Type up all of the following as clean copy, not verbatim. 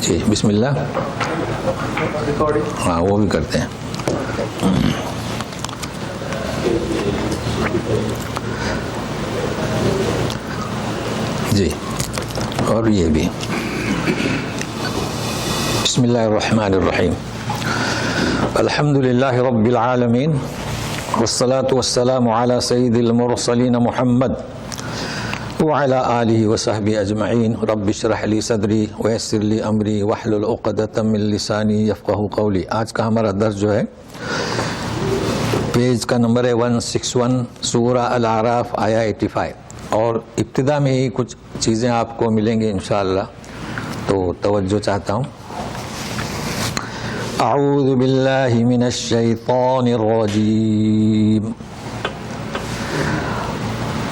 جی بسم اللہ. ہاں وہ بھی کرتے ہیں. جی اور یہ بھی. بسم اللہ الرحمن الرحیم. الحمد للہ رب العالمین والصلاة والسلام علی سید المرسلین محمد وعلى آلہ وصحبہ اجمعین. رب اشرح لی صدری ویسر لی امری واحلل عقدۃ من لسانی یفقہوا قولی. آج کا ہمارا درس جو ہے پیج کا نمبر ہے 161 سورہ الاعراف آیا 85. اور ابتدا میں ہی کچھ چیزیں آپ کو ملیں گے انشاءاللہ تو توجہ چاہتا ہوں. اعوذ باللہ من الشیطان الرجیم.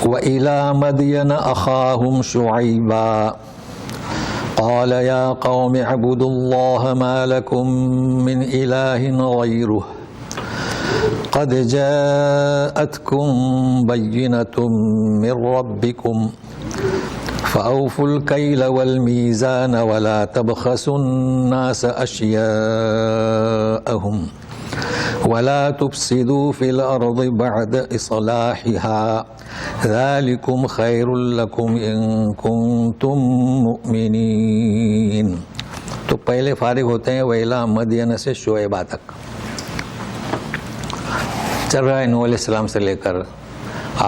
وَإِلَى مَدْيَنَ أَخَاهُمْ شُعَيْبًا قَالَ يَا قَوْمِ اعْبُدُوا اللَّهَ مَا لَكُمْ مِنْ إِلَٰهٍ غَيْرُهُ قَدْ جَاءَتْكُمْ بَيِّنَةٌ مِّن رَّبِّكُمْ فَأَوْفُوا الْكَيْلَ وَالْمِيزَانَ وَلَا تَبْخَسُوا النَّاسَ أَشْيَاءَهُمْ وَلَا تُفْسِدُوا فِي الْأَرْضِ بَعْدَ إِصْلَاحِهَا ذَلِكُمْ خَيْرٌ لَكُمْ إِن كُنتُم مُؤْمِنِينَ. تو پہلے فارغ ہوتے ہیں وَإِلَى مَدْيَنَ سے شعیبہ تک. چل رہا ہے نوح علیہ السلام سے لے کر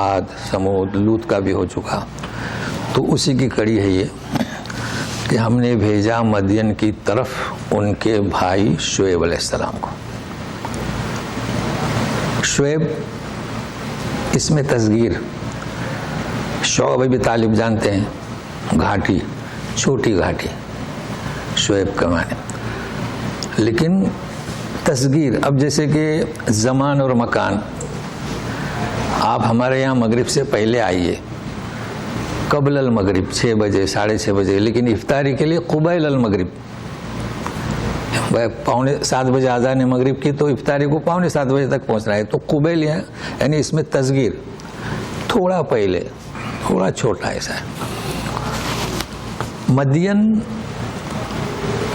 عاد سمود لوط کا بھی ہو چکا. تو اسی کی کڑی ہے یہ کہ ہم نے بھیجا مدین کی طرف ان کے بھائی شعیب علیہ السلام کو. شعیب اس میں تصغیر. شعیب ابی طالب جانتے ہیں گھاٹی چھوٹی گھاٹی شعیب کا معنی. لیکن تصغیر اب جیسے کہ زمان اور مکان. آپ ہمارے یہاں مغرب سے پہلے آئیے قبل المغرب 6 بجے 6:30 بجے. لیکن افطاری کے لیے قبیل المغرب 7:15 بجے اذان مغرب کی تو افطاری کو 7:15 بجے تک پہنچنا ہے. تو قبیل یعنی اس میں تصغیر تھوڑا پہلے تھوڑا چھوٹا ایسا ہے. مدین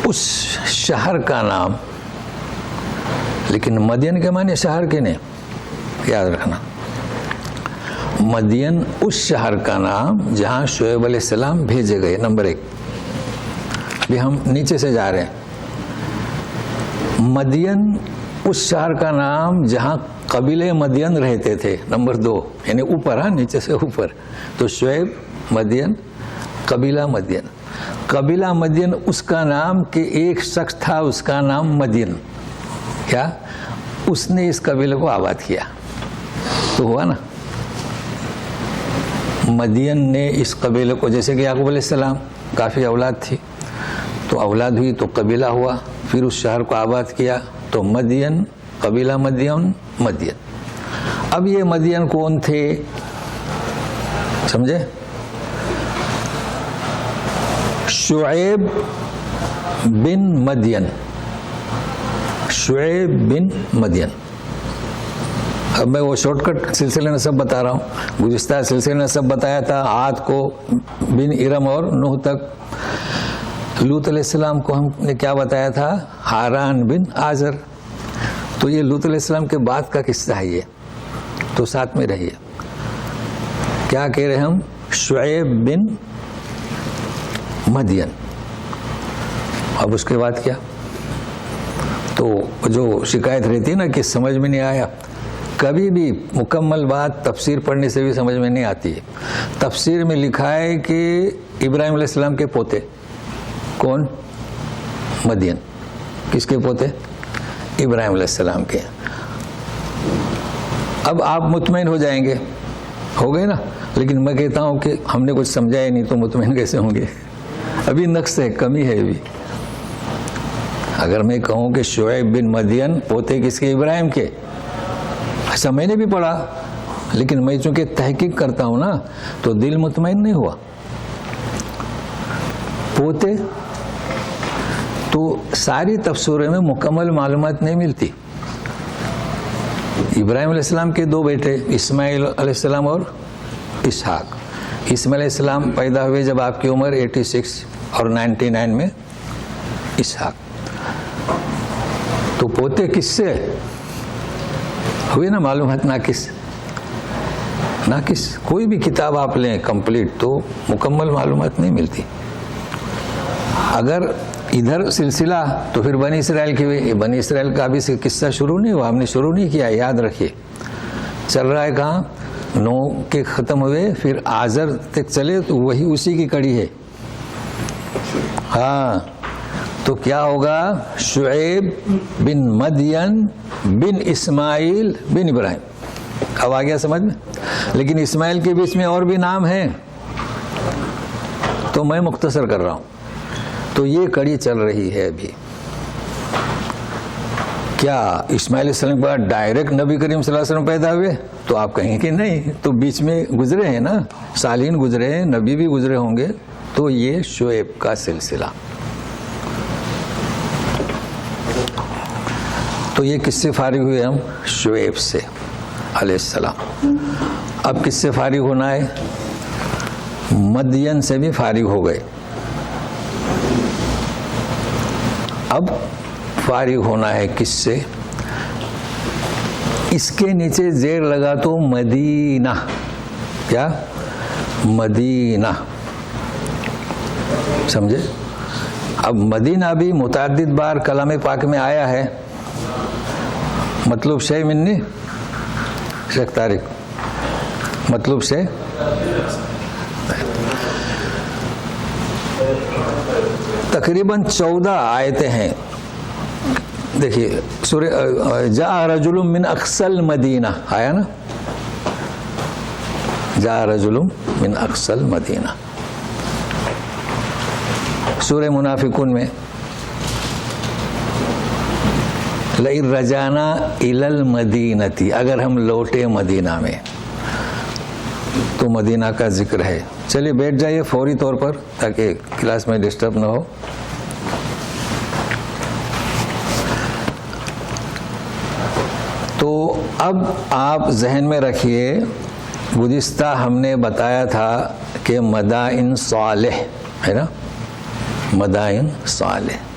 اس شہر کا نام. لیکن مدین کے معنی شہر کے نہیں یاد رکھنا. مدین اس شہر کا نام جہاں شعیب علیہ السلام بھیجے گئے. نمبر 1. ابھی ہم نیچے سے جا رہے ہیں. مدین اس شہر کا نام جہاں قبیلے مدین رہتے تھے. نمبر 2 یعنی اوپر نیچے سے اوپر. تو شعیب مدین قبیلہ مدین. قبیلہ مدین اس کا نام کہ ایک شخص تھا اس کا نام مدین. کیا اس نے اس قبیلے کو آباد کیا تو ہوا نا. مدین نے اس قبیلے کو جیسے کہ یعقوب علیہ السلام کافی اولاد تھی تو اولاد ہوئی تو قبیلہ ہوا. پھر اس شہر کو آباد کیا تو مدین قبیلہ مدین. اب یہ مدین کون تھے سمجھے؟ شعیب بن مدین. شعیب بن مدین. اب میں وہ شارٹ کٹ سلسلے میں سب بتا رہا ہوں. گزشتہ سلسلے میں سب بتایا تھا. عاد کو بن ارم اور نوح تک. لوط علیہ السلام کو ہم نے کیا بتایا تھا؟ ہاران بن آزر. تو یہ لوط علیہ السلام کے بعد کا قصہ ہے یہ. تو ساتھ میں رہیے. کیا کہہ رہے ہم؟ شعیب بن مدین. اب اس کے بعد کیا؟ تو جو شکایت رہتی ہے نا کہ سمجھ میں نہیں آیا. کبھی بھی مکمل بات تفسیر پڑھنے سے بھی سمجھ میں نہیں آتی ہے. تفسیر میں لکھا ہے کہ ابراہیم علیہ السلام کے پوتے. کون؟ مدین. کس کے پوتے؟ ابراہیم علیہ السلام کے. اب آپ مطمئن ہو جائیں گے. ہو گئے نا. لیکن میں کہتا ہوں کہ ہم نے کچھ سمجھا ہی نہیں تو مطمئن کیسے ہوں گے؟ ابھی نقص ہے کمی ہے ابھی. اگر میں کہوں کہ شعیب بن مدین پوتے کس کے؟ ابراہیم کے. ایسا میں نے بھی پڑھا لیکن میں چونکہ تحقیق کرتا ہوں نا تو دل مطمئن نہیں ہوا. پوتے تو ساری تفسیروں میں مکمل معلومات نہیں ملتی. ابراہیم علیہ السلام کے 2 بیٹے اسماعیل علیہ السلام اور اسحاق. اسماعیل علیہ السلام پیدا ہوئے جب آپ کی عمر 86 اور 99 میں اسحاق. تو پوتے کس سے ہوئے نا معلومات ناقص. کوئی بھی کتاب آپ لیں کمپلیٹ تو مکمل معلومات نہیں ملتی. اگر ادھر سلسلہ تو پھر بنی اسرائیل کی ہوئی. بنی اسرائیل کا ابھی سے قصہ شروع نہیں ہوا, ہم نے شروع نہیں کیا, یاد رکھیے. چل رہا ہے کہاں, نو کے ختم ہوئے پھر آزر تک چلے تو وہی اسی کی کڑی ہے. ہاں تو کیا ہوگا, شعیب بن مدین بن اسماعیل بن ابراہیم. اب آ گیا سمجھ میں. لیکن اسماعیل کے بیچ میں اور بھی نام ہیں تو میں مختصر کر رہا ہوں. تو یہ کڑی چل رہی ہے ابھی. کیا اسماعیل علیہ السلام کے بعد ڈائریکٹ نبی کریم صلی اللہ علیہ وسلم پیدا ہوئے؟ تو آپ کہیں کہ نہیں, تو بیچ میں گزرے ہیں نا, صالحین گزرے ہیں, نبی بھی گزرے ہوں گے. تو یہ شعیب کا سلسلہ. تو یہ کس سے فارغ ہوئے ہم؟ شعیب سے علیہ السلام. اب کس سے فارغ ہونا ہے؟ مدین سے بھی فارغ ہو گئے. اب فارغ ہونا ہے کس سے؟ اس کے نیچے زیر لگا تو مدینہ. کیا؟ مدینہ. سمجھے؟ اب مدینہ بھی متعدد بار کلام پاک میں آیا ہے. مطلب شے منی شیخ طارق, مطلب سے تقریباً 14 آیتیں ہیں. دیکھیے سورہ جاء رجل من اقصى المدینہ آیا نا, جاء رجل من اقصى المدینہ. سورہ منافقون میں لئن رجعنا الی المدینۃ, اگر ہم لوٹے مدینہ میں, تو مدینہ کا ذکر ہے. چلیے بیٹھ جائیے فوری طور پر تاکہ کلاس میں ڈسٹرب نہ ہو. تو اب آپ ذہن میں رکھیے, گزشتہ ہم نے بتایا تھا کہ مدائن صالح ہے نا, مدائن صالح.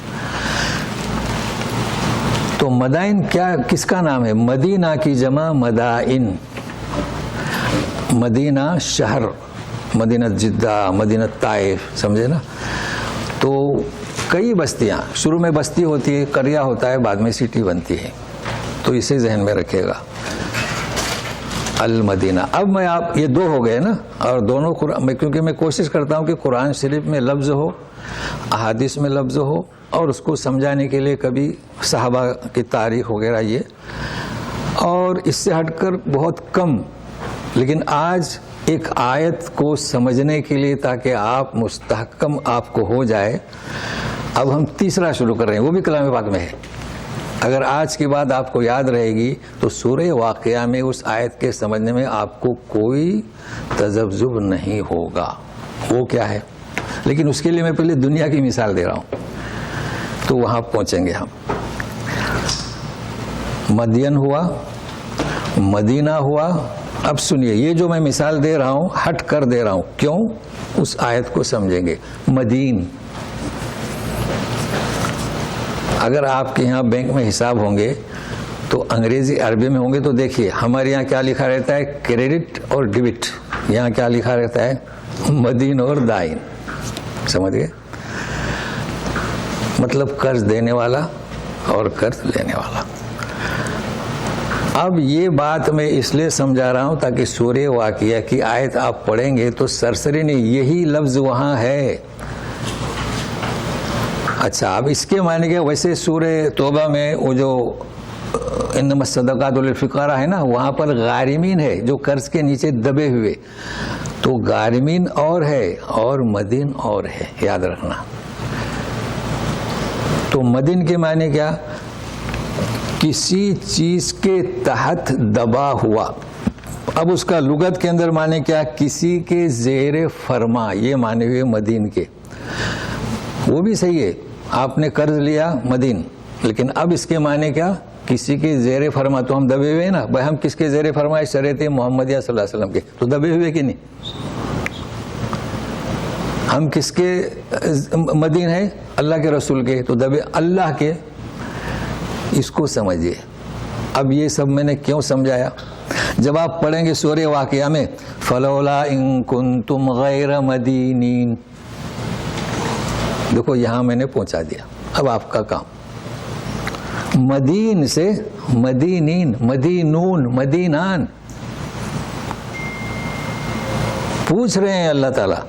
تو مدائن کیا کس کا نام ہے؟ مدینہ کی جمع مدائن. مدینہ شہر, مدینہ جدہ, مدینہ طائف, سمجھے نا. تو کئی بستیاں, شروع میں بستی ہوتی ہے, قریہ ہوتا ہے, بعد میں سٹی بنتی ہے. تو اسے ذہن میں رکھے گا المدینہ. اب میں آپ یہ 2 ہو گئے نا, اور دونوں کیونکہ میں کوشش کرتا ہوں کہ قرآن شریف میں لفظ ہو, احادیث میں لفظ ہو, اور اس کو سمجھانے کے لیے کبھی صحابہ کی تاریخ وغیرہ یہ, اور اس سے ہٹ کر بہت کم. لیکن آج ایک آیت کو سمجھنے کے لیے تاکہ آپ مستحکم آپ کو ہو جائے, اب ہم تیسرا شروع کر رہے ہیں, وہ بھی کلام پاک میں ہے. اگر آج کی بات آپ کو یاد رہے گی تو سورہ واقعہ میں اس آیت کے سمجھنے میں آپ کو کوئی تذبذب نہیں ہوگا. وہ کیا ہے؟ لیکن اس کے لیے میں پہلے دنیا کی مثال دے رہا ہوں, تو وہاں پہنچیں گے ہم. مدین ہوا, مدینہ ہوا. اب سنیے, یہ جو میں مثال دے رہا ہوں ہٹ کر دے رہا ہوں, کیوں؟ اس آیت کو سمجھیں گے. مدین, اگر آپ کے یہاں بینک میں حساب ہوں گے تو انگریزی عربی میں ہوں گے, تو دیکھیے ہمارے یہاں کیا لکھا رہتا ہے؟ کریڈٹ اور ڈیبٹ. یہاں کیا لکھا رہتا ہے؟ مدین اور دائن. سمجھ گئے؟ مطلب قرض دینے والا اور قرض لینے والا. اب یہ بات میں اس لیے سمجھا رہا ہوں تاکہ سورہ واقعہ کی آیت آپ پڑھیں گے تو سرسری نہیں, یہی لفظ وہاں ہے. اچھا, اب اس کے معنی کہ ویسے سورہ توبہ میں وہ جو انما الصدقات للفقراء ہے نا, وہاں پر غارمین ہے جو قرض کے نیچے دبے ہوئے. تو غارمین اور ہے اور مدین اور ہے, یاد رکھنا. تو مدین کے معنی کیا؟ کسی چیز کے تحت دبا ہوا. اب اس کا لغت کے اندر معنی کیا؟ کسی کے زیر فرما, یہ معنی ہوئے مدین کے. وہ بھی صحیح ہے, آپ نے قرض لیا مدین, لیکن اب اس کے معنی کیا؟ کسی کے زیر فرما. تو ہم دبے ہوئے نا بھائی, ہم کس کے زیر فرما؟ شریعت محمدیہ صلی اللہ علیہ وسلم کے. تو دبے ہوئے کہ نہیں؟ ہم کس کے مدین ہیں؟ اللہ کے رسول کے، تو دبے اللہ کے. اس کو سمجھیے. اب یہ سب میں نے کیوں سمجھایا؟ جب آپ پڑھیں گے سورہ واقعہ میں فلولا ان کنتم غیر مدینین، دیکھو یہاں میں نے پہنچا دیا. اب آپ کا کام مدین سے مدینین، مدینون، مدینان. پوچھ رہے ہیں اللہ تعالیٰ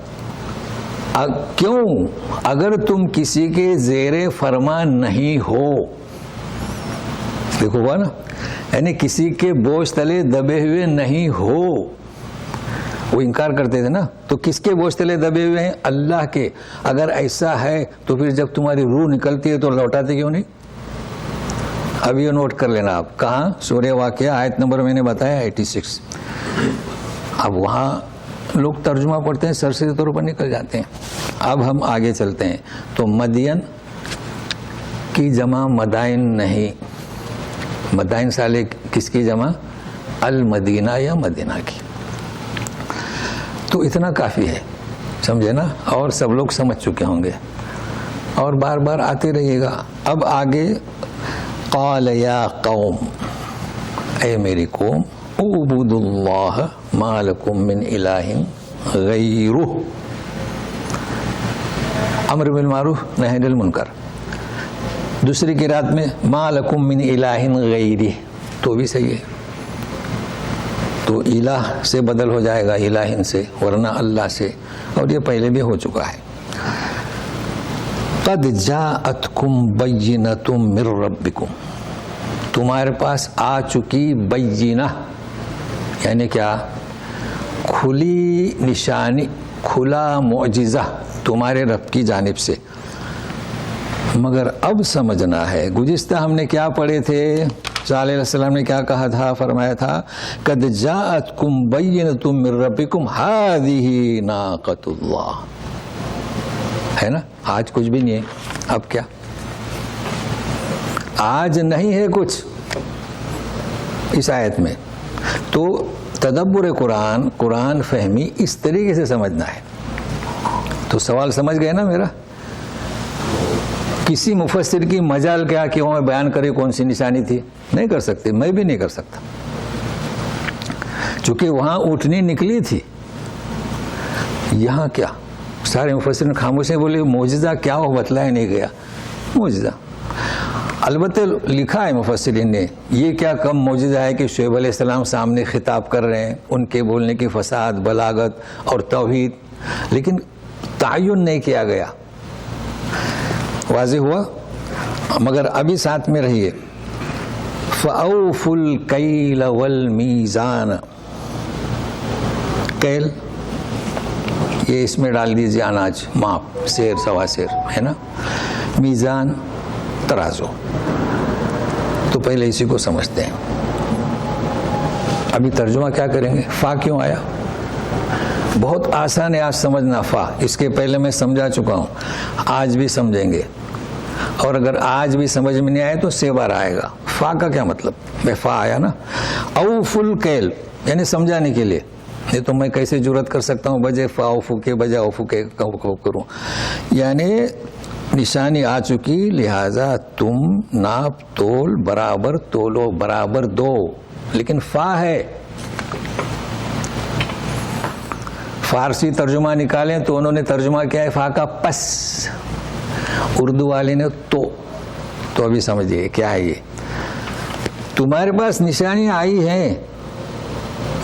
کیوں؟ اگر تم کسی کے زیر فرمان نہیں ہو، دیکھو ہوا نا، یعنی کسی کے بوجھ تلے دبے ہوئے نہیں ہو. وہ انکار کرتے تھے نا، تو کس کے بوجھ تلے دبے ہوئے ہیں؟ اللہ کے. اگر ایسا ہے تو پھر جب تمہاری روح نکلتی ہے تو لوٹاتے کیوں نہیں؟ اب یہ نوٹ کر لینا آپ. کہاں؟ سورہ واقعہ آیت نمبر میں نے بتایا 86. اب وہاں لوگ ترجمہ پڑھتے ہیں سرسری طور پر نکل جاتے ہیں. اب ہم آگے چلتے ہیں. تو مدین کی جمع مدائن نہیں، مدائن سالے کس کی جمع؟ المدینہ یا مدینہ کی. تو اتنا کافی ہے، سمجھے نا؟ اور سب لوگ سمجھ چکے ہوں گے اور بار بار آتے رہیے گا. اب آگے قال یا قوم، اے میری قوم، اعبدوا اللہ ما لکم من الہ غیرہ. امر بالمعروف نہی عن المنکر. دوسری قرات میں ما لکم من الہ غیرہ، تو بھی صحیح ہے. تو الہ سے بدل ہو جائے گا الہ سے، ورنہ اللہ سے، اور یہ پہلے بھی ہو چکا ہے. قد جاءتکم بینۃ من ربکم، تمہارے پاس آ چکی بینہ، یعنی کیا؟ کھلی نشانی، کھلا معجزہ تمہارے رب کی جانب سے. مگر اب سمجھنا ہے، گزشتہ ہم نے کیا پڑھے تھے؟ صلی اللہ علیہ وسلم نے کیا کہا تھا؟ فرمایا تھا قد جاءتکم بینۃ من ربکم ھذہ ناقۃ اللہ، ہے نا؟ آج کچھ بھی نہیں ہے. اب کیا؟ آج نہیں ہے کچھ اس آیت میں. تو تدبر قرآن، قرآن فہمی اس طریقے سے سمجھنا ہے. تو سوال سمجھ گئے نا میرا؟ کسی مفسر کی مجال کیا کہ وہ بیان کرے کون سی نشانی تھی؟ نہیں کر سکتے، میں بھی نہیں کر سکتا، چونکہ وہاں اٹھنی نکلی تھی. یہاں کیا؟ سارے مفسرین خاموشی بولے معجزہ کیا ہو بتلایا نہیں گیا. معجزہ البتہ لکھا ہے مفسرین نے، یہ کیا کم معجزہ ہے کہ شعیب علیہ السلام سامنے خطاب کر رہے ہیں، ان کے بولنے کی فصاحت، بلاغت اور توحید، لیکن تعین نہیں کیا گیا. واضح ہوا؟ مگر ابھی ساتھ میں رہیے. فَأَوْفُوا الْكَيْلَ وَالْمِيزَانَ، کیل یہ اس میں ڈال دیجیے اناج، ماپ، سیر، سوا سیر، ہے نا؟ میزان ترازو. تو پہلے اسی کو سمجھتے ہیں. ابھی ترجمہ کیا کریں گے؟ فا کیوں آیا؟ بہت آسان ہے آج سمجھنا فا. اس کے پہلے میں سمجھا چکا ہوں، آج بھی سمجھیں گے. اور اگر آج بھی سمجھ میں نہیں آئے تو 6 بار آئے گا. فا کا کیا مطلب؟ بے فا آیا نا. اوف الکیل یعنی سمجھانے کے لیے. نہیں تو میں کیسے جرت کر سکتا ہوں بجے فا اوفو کے بجے اوفو کے کروں. یعنی نشانی آ چکی، لہذا تم ناپ تول برابر تولو، برابر دو. لیکن فا ہے. فارسی ترجمہ نکالیں تو انہوں نے ترجمہ کیا ہے فا کا پس، اردو والے نے تو ابھی سمجھئے کیا ہے. یہ تمہارے پاس نشانی آئی ہیں،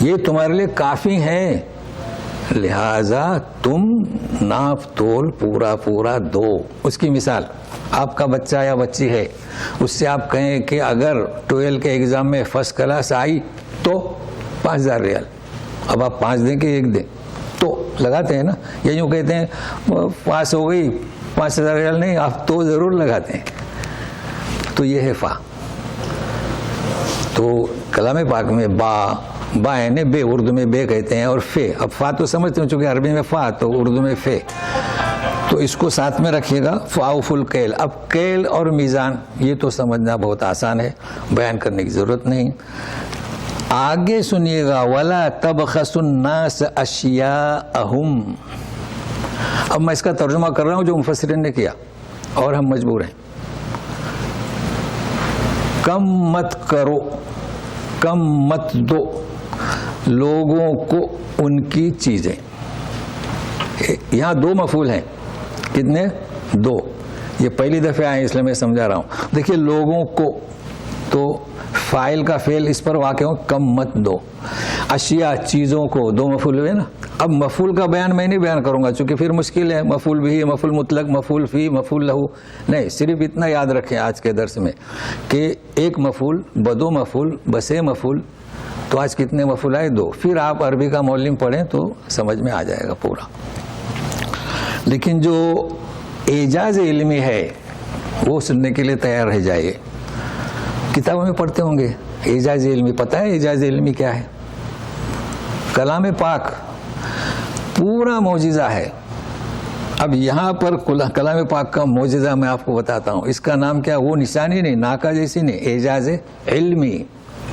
یہ تمہارے لیے کافی ہیں، لہذا تم ناپ تول پورا پورا دو. اس کی مثال، آپ کا بچہ یا بچی ہے، اس سے آپ کہیں کہ اگر 12 کے ایگزام میں فرسٹ کلاس آئی تو 5000 ریال. اب آپ 5 دیں کہ 1 دیں؟ تو لگاتے ہیں نا. یا یوں کہتے ہیں پاس ہو گئی 5000 ریال نہیں، آپ تو ضرور لگاتے ہیں. تو یہ ہے فا. تو کلام پاک میں با یعنی بے، اردو میں بے کہتے ہیں، اور فے. اب فا تو سمجھتے ہیں چونکہ عربی میں فا تو اردو میں فے. تو اس کو ساتھ میں رکھیے گا. فاؤف الکیل. اب کیل اور میزان یہ تو سمجھنا بہت آسان ہے، بیان کرنے کی ضرورت نہیں. آگے سنیے گا. وَلَا تَبْخَسُوا النَّاسَ أَشْيَاءَهُمْ، اب میں اس کا ترجمہ کر رہا ہوں جو مفسرین نے کیا، اور ہم مجبور ہیں. کم مت کرو، کم مت دو لوگوں کو ان کی چیزیں. یہاں دو مفعول ہیں. کتنے؟ دو. یہ پہلی دفعہ آئے اس لیے میں سمجھا رہا ہوں. دیکھیے لوگوں کو، تو فاعل کا فعل اس پر واقع ہو، کم مت دو. اشیاء چیزوں کو، دو مفعول ہوئے نا. اب مفعول کا بیان میں نہیں بیان کروں گا چونکہ پھر مشکل ہے. مفعول بھی، مفعول مطلق، مفعول فی، مفعول لہو. نہیں، صرف اتنا یاد رکھیں آج کے درس میں کہ ایک مفعول بدو مفعول بسے مفعول. تو آج کتنے مفعول آئے؟ دو. پھر آپ عربی کا معلم پڑھیں تو سمجھ میں آ جائے گا پورا. لیکن جو اعجاز علمی ہے وہ سننے کے لیے تیار رہ جائیے. کتابوں میں پڑھتے ہوں گے اعجاز علمی. پتہ ہے اعجاز علمی کیا ہے؟ کلام پاک پورا معجزہ ہے. اب یہاں پر کلام پاک کا معجزہ میں آپ کو بتاتا ہوں. اس کا نام کیا؟ وہ نشانی نہیں، ناکا جیسی نہیں، اعجاز علمی.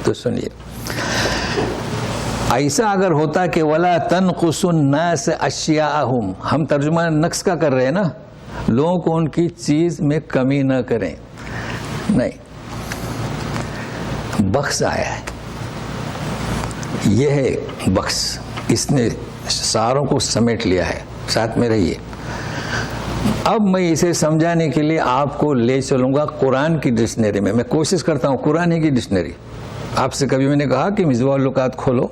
تو سنیے، ایسا اگر ہوتا کہ ولا تنقص الناس اشیاءہم، ہم ترجمہ نقص کا کر رہے ہیں نا، لوگوں کو ان کی چیز میں کمی نہ کریں. نہیں، بخش آیا ہے. یہ ہے بخش. اس نے ساروں کو سمیٹ لیا ہے. ساتھ میں رہیے. اب میں اسے سمجھانے کے لیے آپ کو لے چلوں گا قرآن کی ڈکشنری میں. میں کوشش کرتا ہوں قرآن ہی کی ڈکشنری. آپ سے کبھی میں نے کہا کہ مصباح اللقات کھولو،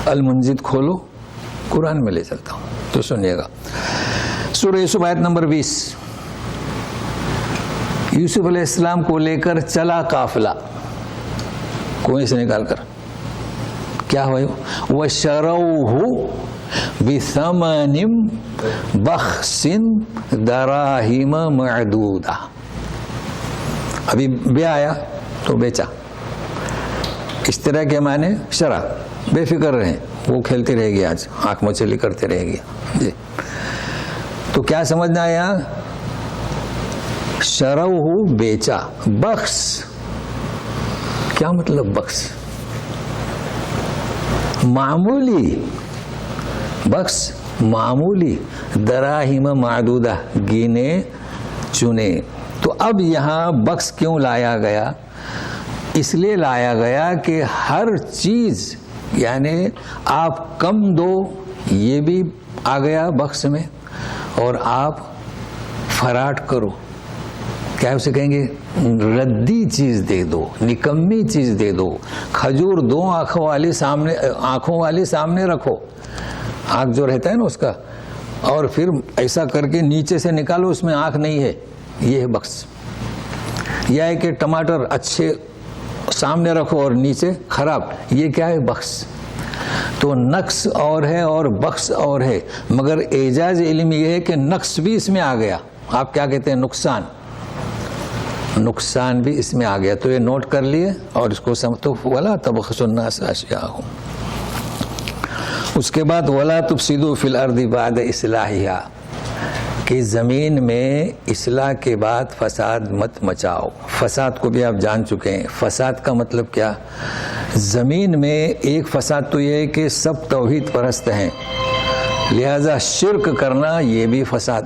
المنجد کھولو، قرآن میں لے چلتا ہوں. تو سنیے گا. سورہ یوسف آیت نمبر 20. یوسف علیہ السلام کو لے کر چلا قافلہ کنویں سے نکال کر. کیا ہوا؟ وَشَرَوْهُ بِثَمَنٍ بَخْسٍ دَرَاهِمَ مَعْدُودَةٍ. ابھی بے آیا تو بیچا. اشترا کے معنی شرع. بے فکر رہیں، وہ کھیلتی رہے گی، آج آنکھ مچلی کرتے رہے گی. جی تو کیا سمجھنا ہے یہاں؟ شروع بیچا. بخش کیا مطلب؟ بخش معمولی، بخش معمولی. دراہیم معدودہ، گینے چنے. تو اب یہاں بخش کیوں لایا گیا؟ اس لیے لایا گیا کہ ہر چیز یعنی آپ کم دو، یہ بھی آ گیا بخش میں، اور آپ فراٹ کرو. کیا اسے کہیں گے؟ ردی چیز دے دو، نکمی چیز دے دو. کھجور دو آنکھوں والی سامنے رکھو، آنکھ جو رہتا ہے نا اس کا، اور پھر ایسا کر کے نیچے سے نکالو، اس میں آنکھ نہیں ہے. یہ ہے بخش. یا ہے کہ ٹماٹر اچھے سامنے رکھو اور نیچے خراب. یہ کیا ہے؟ بخش. تو نقص اور ہے اور بخش اور ہے. مگر اعجاز علم یہ ہے کہ نقص بھی اس میں آ گیا. آپ کیا کہتے ہیں؟ نقصان. نقصان بھی اس میں آ گیا. تو یہ نوٹ کر لیے اور اس کو سمجھو. ولا تبخسوا الناس اشیاءہم. اس کے بعد ولا تفسدوا فی الارض بعد اصلاحہا، کہ زمین میں اصلاح کے بعد فساد مت مچاؤ. فساد کو بھی آپ جان چکے ہیں. فساد کا مطلب کیا؟ زمین میں ایک فساد تو یہ ہے کہ سب توحید پرست ہیں، لہذا شرک کرنا یہ بھی فساد.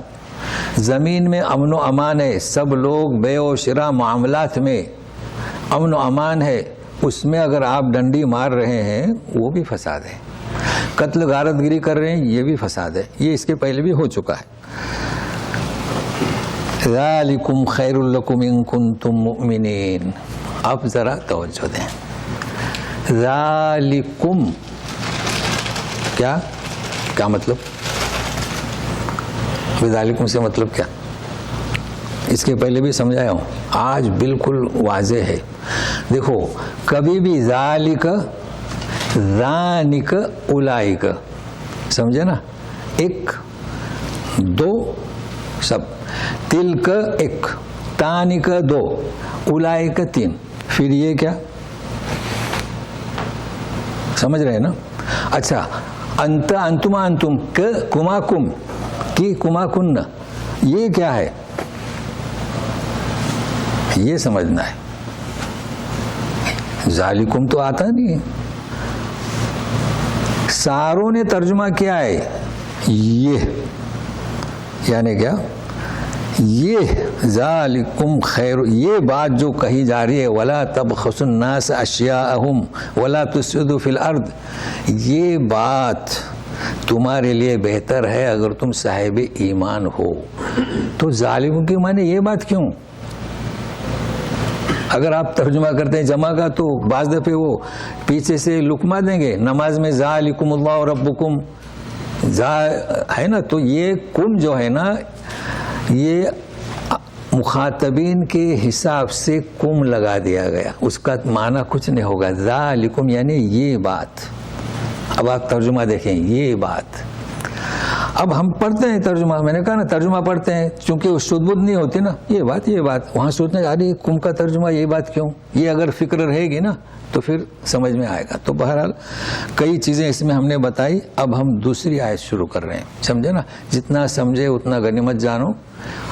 زمین میں امن و امان ہے، سب لوگ بے و شراء معاملات میں امن و امان ہے، اس میں اگر آپ ڈنڈی مار رہے ہیں وہ بھی فساد ہے. قتل غارت گری کر رہے ہیں یہ بھی فساد ہے. یہ اس کے پہلے بھی ہو چکا ہے. ذالکم خیر لکم ان کنتم مؤمنین. اب ذرا توجہ دیں. ذالکم کیا مطلب؟ ذالکم سے مطلب کیا؟ اس کے پہلے بھی سمجھایا ہوں، آج بالکل واضح ہے. دیکھو کبھی بھی ذالک، ذانک، اولائک، سمجھے نا؟ ایک دو سب. تلک ایک، تانک دو، اولائک تین. پھر یہ کیا؟ سمجھ رہے ہیں نا؟ اچھا انت، انتما، انتم، کما کم، کی کما کن، یہ کیا ہے؟ یہ سمجھنا ہے. ذالکم تو آتا نہیں ہے. ساروں نے ترجمہ کیا ہے یہ. یعنی کیا؟ یہ ذالکم خیر، یہ بات جو کہی جا رہی ہے ولا تبخسوا الناس اشیاءہم ولا تفسدوا فی الارض، یہ بات تمہارے لیے بہتر ہے اگر تم صاحب ایمان ہو۔ تو ظالموں کی معنی یہ بات کیوں؟ اگر آپ ترجمہ کرتے ہیں جمع کا تو بعض دفعے وہ پیچھے سے لقمہ دیں گے، نماز میں ذالکم اللہ ربکم ہے نا، تو یہ کم جو ہے نا یہ مخاطبین کے حساب سے کم لگا دیا گیا، اس کا معنی کچھ نہیں ہوگا۔ ذالکم یعنی یہ بات۔ اب آپ ترجمہ دیکھیں، یہ بات۔ اب ہم پڑھتے ہیں ترجمہ، میں نے کہا نا ترجمہ پڑھتے ہیں چونکہ وہ شدھ بدھ نہیں ہوتی نا، یہ بات وہاں سوچنے جا رہی کم کا ترجمہ یہ بات کیوں، یہ اگر فکر رہے گی نا تو پھر سمجھ میں آئے گا۔ تو بہرحال کئی چیزیں اس میں ہم نے بتائی، اب ہم دوسری آیت شروع کر رہے ہیں، سمجھے نا؟ جتنا سمجھے اتنا غنیمت جانو،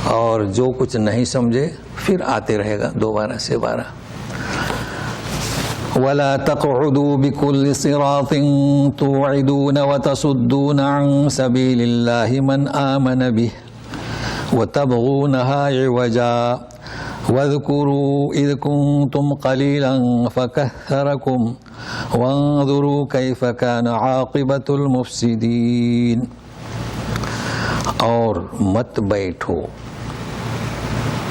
اور جو کچھ نہیں سمجھے پھر آتے رہے گا دوبارہ سے بارہ۔ وَلَا تَقْعُدُوا بِكُلِّ صِرَاطٍ تُوعِدُونَ وَتَصُدُّونَ عَن سَبِيلِ اللَّهِ مَنْ آمَنَ بِهِ وَتَبْغُونَهَا عِوَجًا وَاذْكُرُوا إِذْ كُنْتُمْ قَلِيلًا فَكَثَّرَكُمْ وَانظُرُوا كَيْفَ كَانَ عَاقِبَةُ الْمُفْسِدِينَ۔ اور مت بیٹھو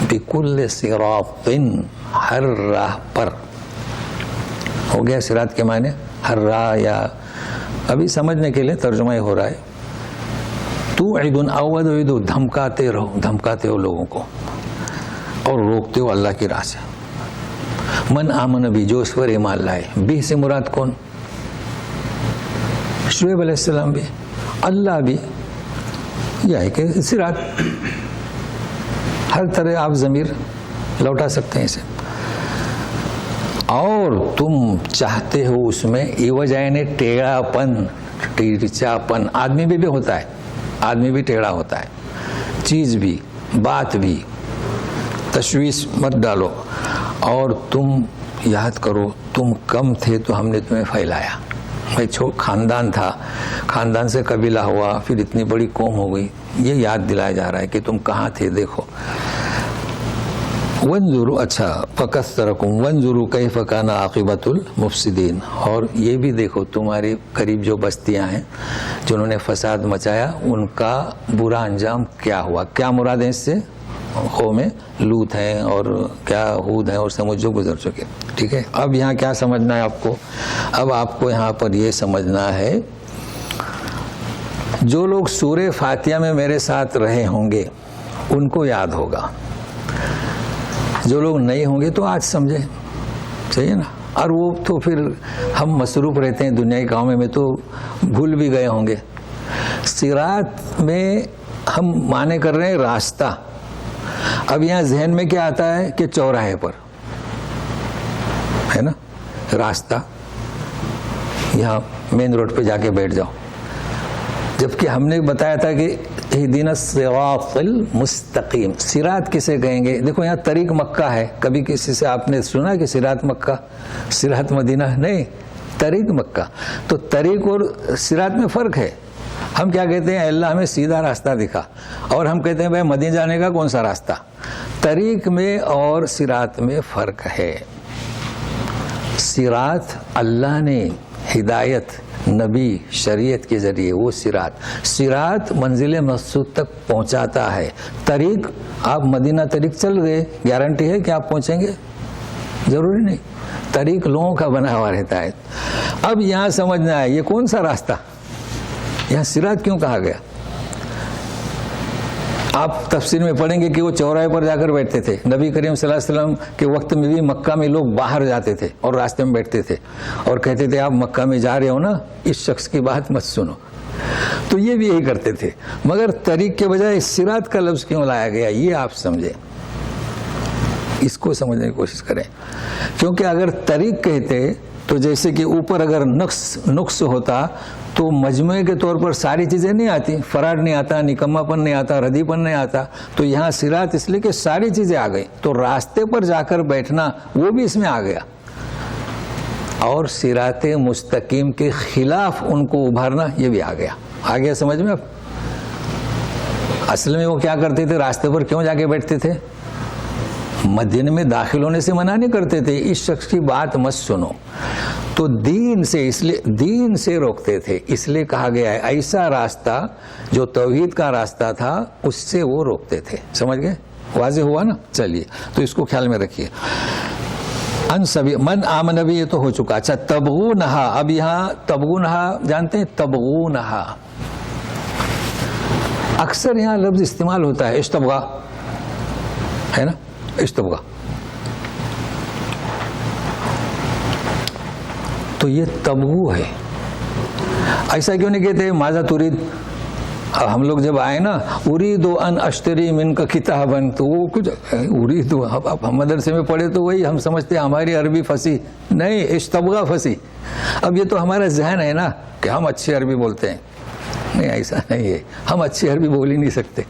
بِكُلِّ صِرَاطٍ، ہر راہ پر۔ ہو گیا صراط کے معنی ہر راہ، یا ابھی سمجھنے کے لیے ترجمہ ہی ہو رہا ہے۔ توعدون اودعدو، دھمکاتے رہو، دھمکاتے ہو لوگوں کو اور روکتے ہو اللہ کی راہ سے۔ من آمن بھی، جو اس پر ایمان لائے۔ بھی سے مراد کون؟ شعیب علیہ السلام بھی، اللہ بھی، یہ ہے کہ صراط، ہر طرح آپ ضمیر لوٹا سکتے ہیں اسے۔ اور تم چاہتے ہو اس میں عوج یعنی ٹیڑھا پن، ٹیڑھا پن، آدمی بھی ہوتا ہے، آدمی بھی ٹیڑھا ہوتا ہے، چیز بھی، بات بھی، تشویش مت ڈالو۔ اور تم یاد کرو تم کم تھے تو ہم نے تمہیں پھیلایا، بھائی خاندان تھا، خاندان سے قبیلہ ہوا، پھر اتنی بڑی قوم ہو گئی، یہ یاد دلایا جا رہا ہے کہ تم کہاں تھے، دیکھو۔ وانظروا، اچھا فکثرکم وانظروا کیف کان عاقبۃ المفسدین، اور یہ بھی دیکھو تمہارے قریب جو بستیاں ہیں جنہوں نے فساد مچایا ان کا برا انجام کیا ہوا۔ کیا مراد ہے اس سے؟ قوم لوط ہیں اور کیا ہود ہیں اور سمجھ جو گزر چکے، ٹھیک ہے۔ اب یہاں کیا سمجھنا ہے آپ کو؟ اب آپ کو یہاں پر یہ سمجھنا ہے جو لوگ سورہ فاتحہ میں میرے ساتھ رہے ہوں گے ان کو یاد ہوگا، جو لوگ نہیں ہوں گے تو آج سمجھے، صحیح ہے نا؟ اور وہ تو پھر ہم مصروف رہتے ہیں دنیائی کاموں میں تو بھول بھی گئے ہوں گے۔ صراط میں ہم معنی کر رہے ہیں راستہ، اب یہاں ذہن میں کیا آتا ہے کہ چوراہے پر ہے نا راستہ، یہاں مین روڈ پہ جا کے بیٹھ جاؤ، جبکہ ہم نے بتایا تھا کہ اہدنا الصراط المستقیم۔ صراط کسے کہیں گے؟ دیکھو یہاں طریق مکہ ہے، کبھی کسی سے آپ نے سنا کہ صراط مکہ، صراط مدینہ؟ نہیں، طریق مکہ۔ تو طریق اور صراط میں فرق ہے۔ ہم کیا کہتے ہیں؟ اللہ ہمیں سیدھا راستہ دکھا، اور ہم کہتے ہیں بھائی مدینہ جانے کا کون سا راستہ؟ طریق میں اور صراط میں فرق ہے۔ صراط اللہ نے ہدایت نبی شریعت کے ذریعے، وہ صراط منزل مقصود تک پہنچاتا ہے۔ طریق، آپ مدینہ طریق چل گئے، گارنٹی ہے کہ آپ پہنچیں گے؟ ضروری نہیں، طریق لوگوں کا بنا ہوا رہتا ہے۔ اب یہاں سمجھنا ہے یہ کون سا راستہ، یہاں صراط کیوں کہا گیا؟ آپ تفسیر میں پڑھیں گے کہ وہ چوراہے پر جا کر بیٹھتے تھے، نبی کریم صلی اللہ علیہ وسلم کے وقت میں بھی مکہ میں لوگ باہر جاتے تھے اور راستے میں بیٹھتے تھے اور کہتے تھے آپ مکہ میں جا رہے ہو نا، اس شخص کی بات مت سنو، تو یہ بھی یہی کرتے تھے۔ مگر طریق کے بجائے صراط کا لفظ کیوں لایا گیا یہ آپ سمجھیں، اس کو سمجھنے کی کوشش کریں، کیونکہ اگر طریق کہتے تو جیسے کہ اوپر اگر نقص ہوتا تو مجموعے کے طور پر ساری چیزیں نہیں آتی، فراڈ نہیں آتا، نکما پن نہیں آتا، ردی پن نہیں آتا، تو یہاں صراط اس لیے کہ ساری چیزیں آ گئی، تو راستے پر جا کر بیٹھنا وہ بھی اس میں آ گیا، اور صراط مستقیم کے خلاف ان کو ابھارنا یہ بھی آ گیا۔ سمجھ میں اب اصل میں وہ کیا کرتے تھے؟ راستے پر کیوں جا کے بیٹھتے تھے؟ مدینے میں داخل ہونے سے منع نہیں کرتے تھے، اس شخص کی بات مت سنو، تو دین سے، اس لیے دین سے روکتے تھے، اس لیے کہا گیا ہے ایسا راستہ جو توحید کا راستہ تھا اس سے وہ روکتے تھے. سمجھ گئے؟ واضح ہوا نا؟ چلیے تو اس کو خیال میں رکھیے. ان سبھی من آمن بھی یہ تو ہو چکا. اچھا تبغونہا، اب یہاں تبغونہا جانتے ہیں؟ تبغونہا اکثر یہاں لفظ استعمال ہوتا ہے اشتبغا، ہے نا؟ اشتبغا. تو یہ تبغو ہے. ایسا کیوں نہیں کہتے ماذا تريد؟ ہم لوگ جب آئے نا اريد ان اشتری منک کتابا، تو وہ کچھ اريد، اب ہم مدرسے میں پڑھے تو وہی ہم سمجھتے ہیں ہماری عربی پھنسی. نہیں، اشتبغا پھنسی. اب یہ تو ہمارا ذہن ہے نا کہ ہم اچھی عربی بولتے ہیں. نہیں، ایسا نہیں ہے، ہم اچھی عربی بول ہی نہیں سکتے.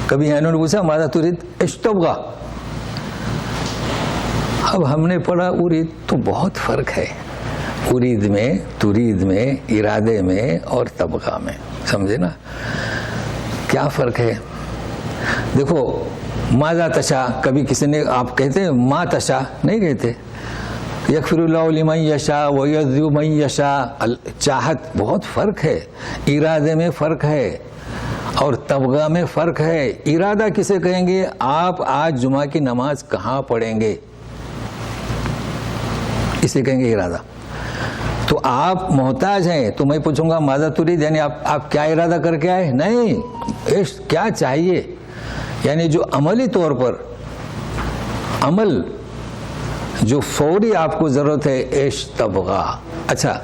کبھی انہوں نے پوچھا ماذا تريد؟ اشتبغا. اب ہم نے پڑھا اريد، تو بہت فرق ہے اريد میں، تريد میں، ارادے میں اور تبغا میں. سمجھے نا کیا فرق ہے؟ دیکھو ماذا تشاء، کبھی کسی نے آپ کہتے ہیں ما تشاء؟ نہیں کہتے. یغفر اللہ لمن یشاء ویعذب من یشاء. چاہت بہت فرق ہے، ارادے میں فرق ہے اور تبغا میں فرق ہے. ارادہ کسے کہیں گے؟ آپ آج جمعہ کی نماز کہاں پڑھیں گے، اسے کہیں گے ارادہ. تو آپ محتاج ہیں تو میں پوچھوں گا ماذا تريد، یعنی آپ کیا ارادہ کر کے آئے؟ نہیں، کیا چاہیے، یعنی جو عملی طور پر عمل جو فوری آپ کو ضرورت ہے، اشتبغا. اچھا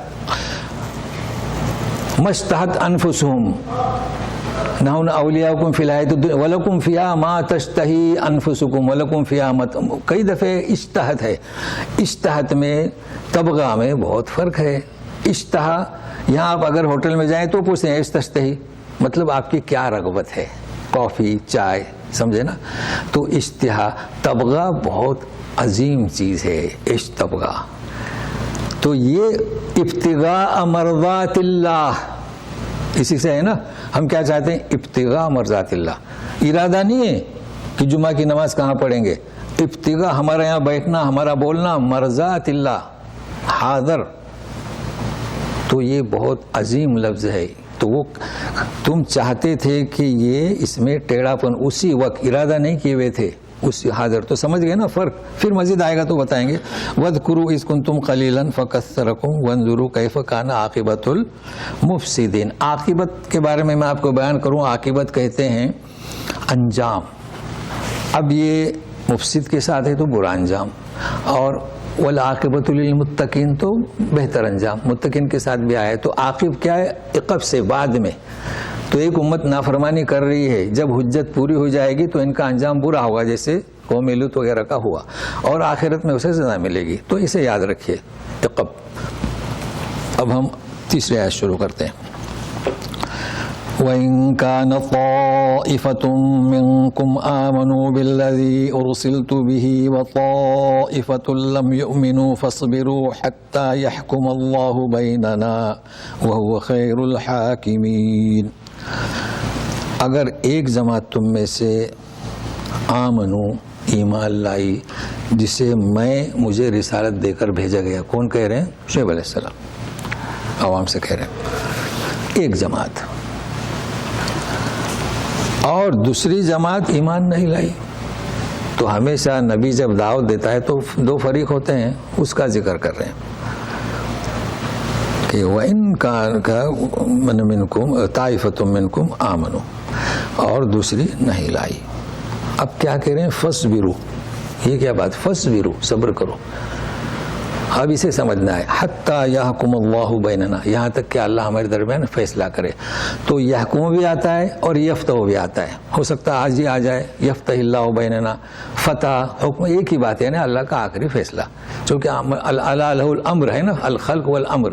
مشتہت انفسہم نحن اولیاؤکم فی الحیاۃ الدنیا ولکم فیہا ما تشتہی انفسکم ولکم فیہا ما. کئی دفعے اشتہت ہے. اشتہت میں تبغا میں بہت فرق ہے. اشتہا یہاں آپ اگر ہوٹل میں جائیں تو پوچھیں ایش تشتہی، مطلب آپ کی کیا رغبت ہے، کافی، چائے. سمجھے نا؟ تو اشتہا. تبغا بہت عظیم چیز ہے، اشتبغا. تو یہ ابتغاء مرضات اللہ، اسی سے ہے نا. ہم کیا چاہتے ہیں؟ ابتغاء مرضات اللہ. ارادہ نہیں ہے کہ جمعہ کی نماز کہاں پڑھیں گے. ابتغاء ہمارا یہاں بیٹھنا، ہمارا بولنا، مرضات اللہ، حاضر. تو یہ بہت عظیم لفظ ہے. تو وہ تم چاہتے تھے کہ یہ اس میں ٹیڑھا پن اسی وقت، ارادہ نہیں کیے ہوئے تھے، اسی حاضر. تو سمجھ گئے نا فرق؟ پھر مزید آئے گا تو بتائیں گے. وَاذْكُرُوا إِذْ كُنْتُمْ قَلِيلًا فَكَثَّرَكُمْ وَانظُرُوا كَيْفَ كَانَ عَاقِبَةُ الْمُفْسِدِينَ. عاقبت کے بارے میں آپ کو بیان کروں. عاقبت کہتے ہیں انجام. اب یہ مفسد کے ساتھ ہے تو برا انجام، اور والعاقبۃ للمتقین تو بہتر انجام. متقین کے ساتھ بھی آیا. تو عاقب کیا ہے؟ عقب سے، بعد میں. تو ایک امت نافرمانی کر رہی ہے، جب حجت پوری ہو جائے گی تو ان کا انجام برا ہوگا، جیسے قوم لوط وغیرہ کا ہوا، اور آخرت میں اسے سزا ملے گی. تو اسے یاد رکھیے عقب. اب ہم تیسری آیت شروع کرتے ہیں. وَإِن كَانَ طَائِفَةٌ مِّنكُمْ آمَنُوا بِالَّذِي أُرْسِلْتُ بِهِ وَطَائِفَةٌ لَّمْ يُؤْمِنُوا فَاصْبِرُوا حَتَّى يَحْكُمَ اللَّهُ بَيْنَنَا وَهُوَ خَيْرُ الْحَاكِمِينَ. اگر ایک جماعت تم میں سے آمنو ایمان لائی، جسے مجھے رسالت دے کر بھیجا گیا. کون کہہ رہے ہیں؟ شعیب علیہ السلام عوام سے کہہ رہے ہیں. ایک جماعت. اور دوسری جماعت ایمان نہیں لائی. تو ہمیشہ نبی جب دعوت دیتا ہے تو دو فریق ہوتے ہیں، اس کا ذکر کر رہے ہیں کہ وَإِن كَانَ مِنكُمْ طَائِفَةٌ مِّنكُمْ آمَنُوا، اور دوسری نہیں لائی. اب کیا کہہ رہے ہیں؟ فَاصْبِرُوا. یہ کیا بات؟ فَاصْبِرُوا، صبر کرو. اب اسے سمجھنا ہے. حَتَّى يَحْكُمَ اللَّهُ بَيْنَنَا، یہاں تک کہ اللہ ہمارے درمیان فیصلہ کرے. تو یحکم بھی آتا ہے اور یفتح بھی آتا ہے. ہو سکتا ہے آج ہی آ جائے یفتح اللہ بیننا. فتح حکم ایک ہی بات ہے نا، اللہ کا آخری فیصلہ، چونکہ اللہ لہ الامر ہے نا، الخلق والامر.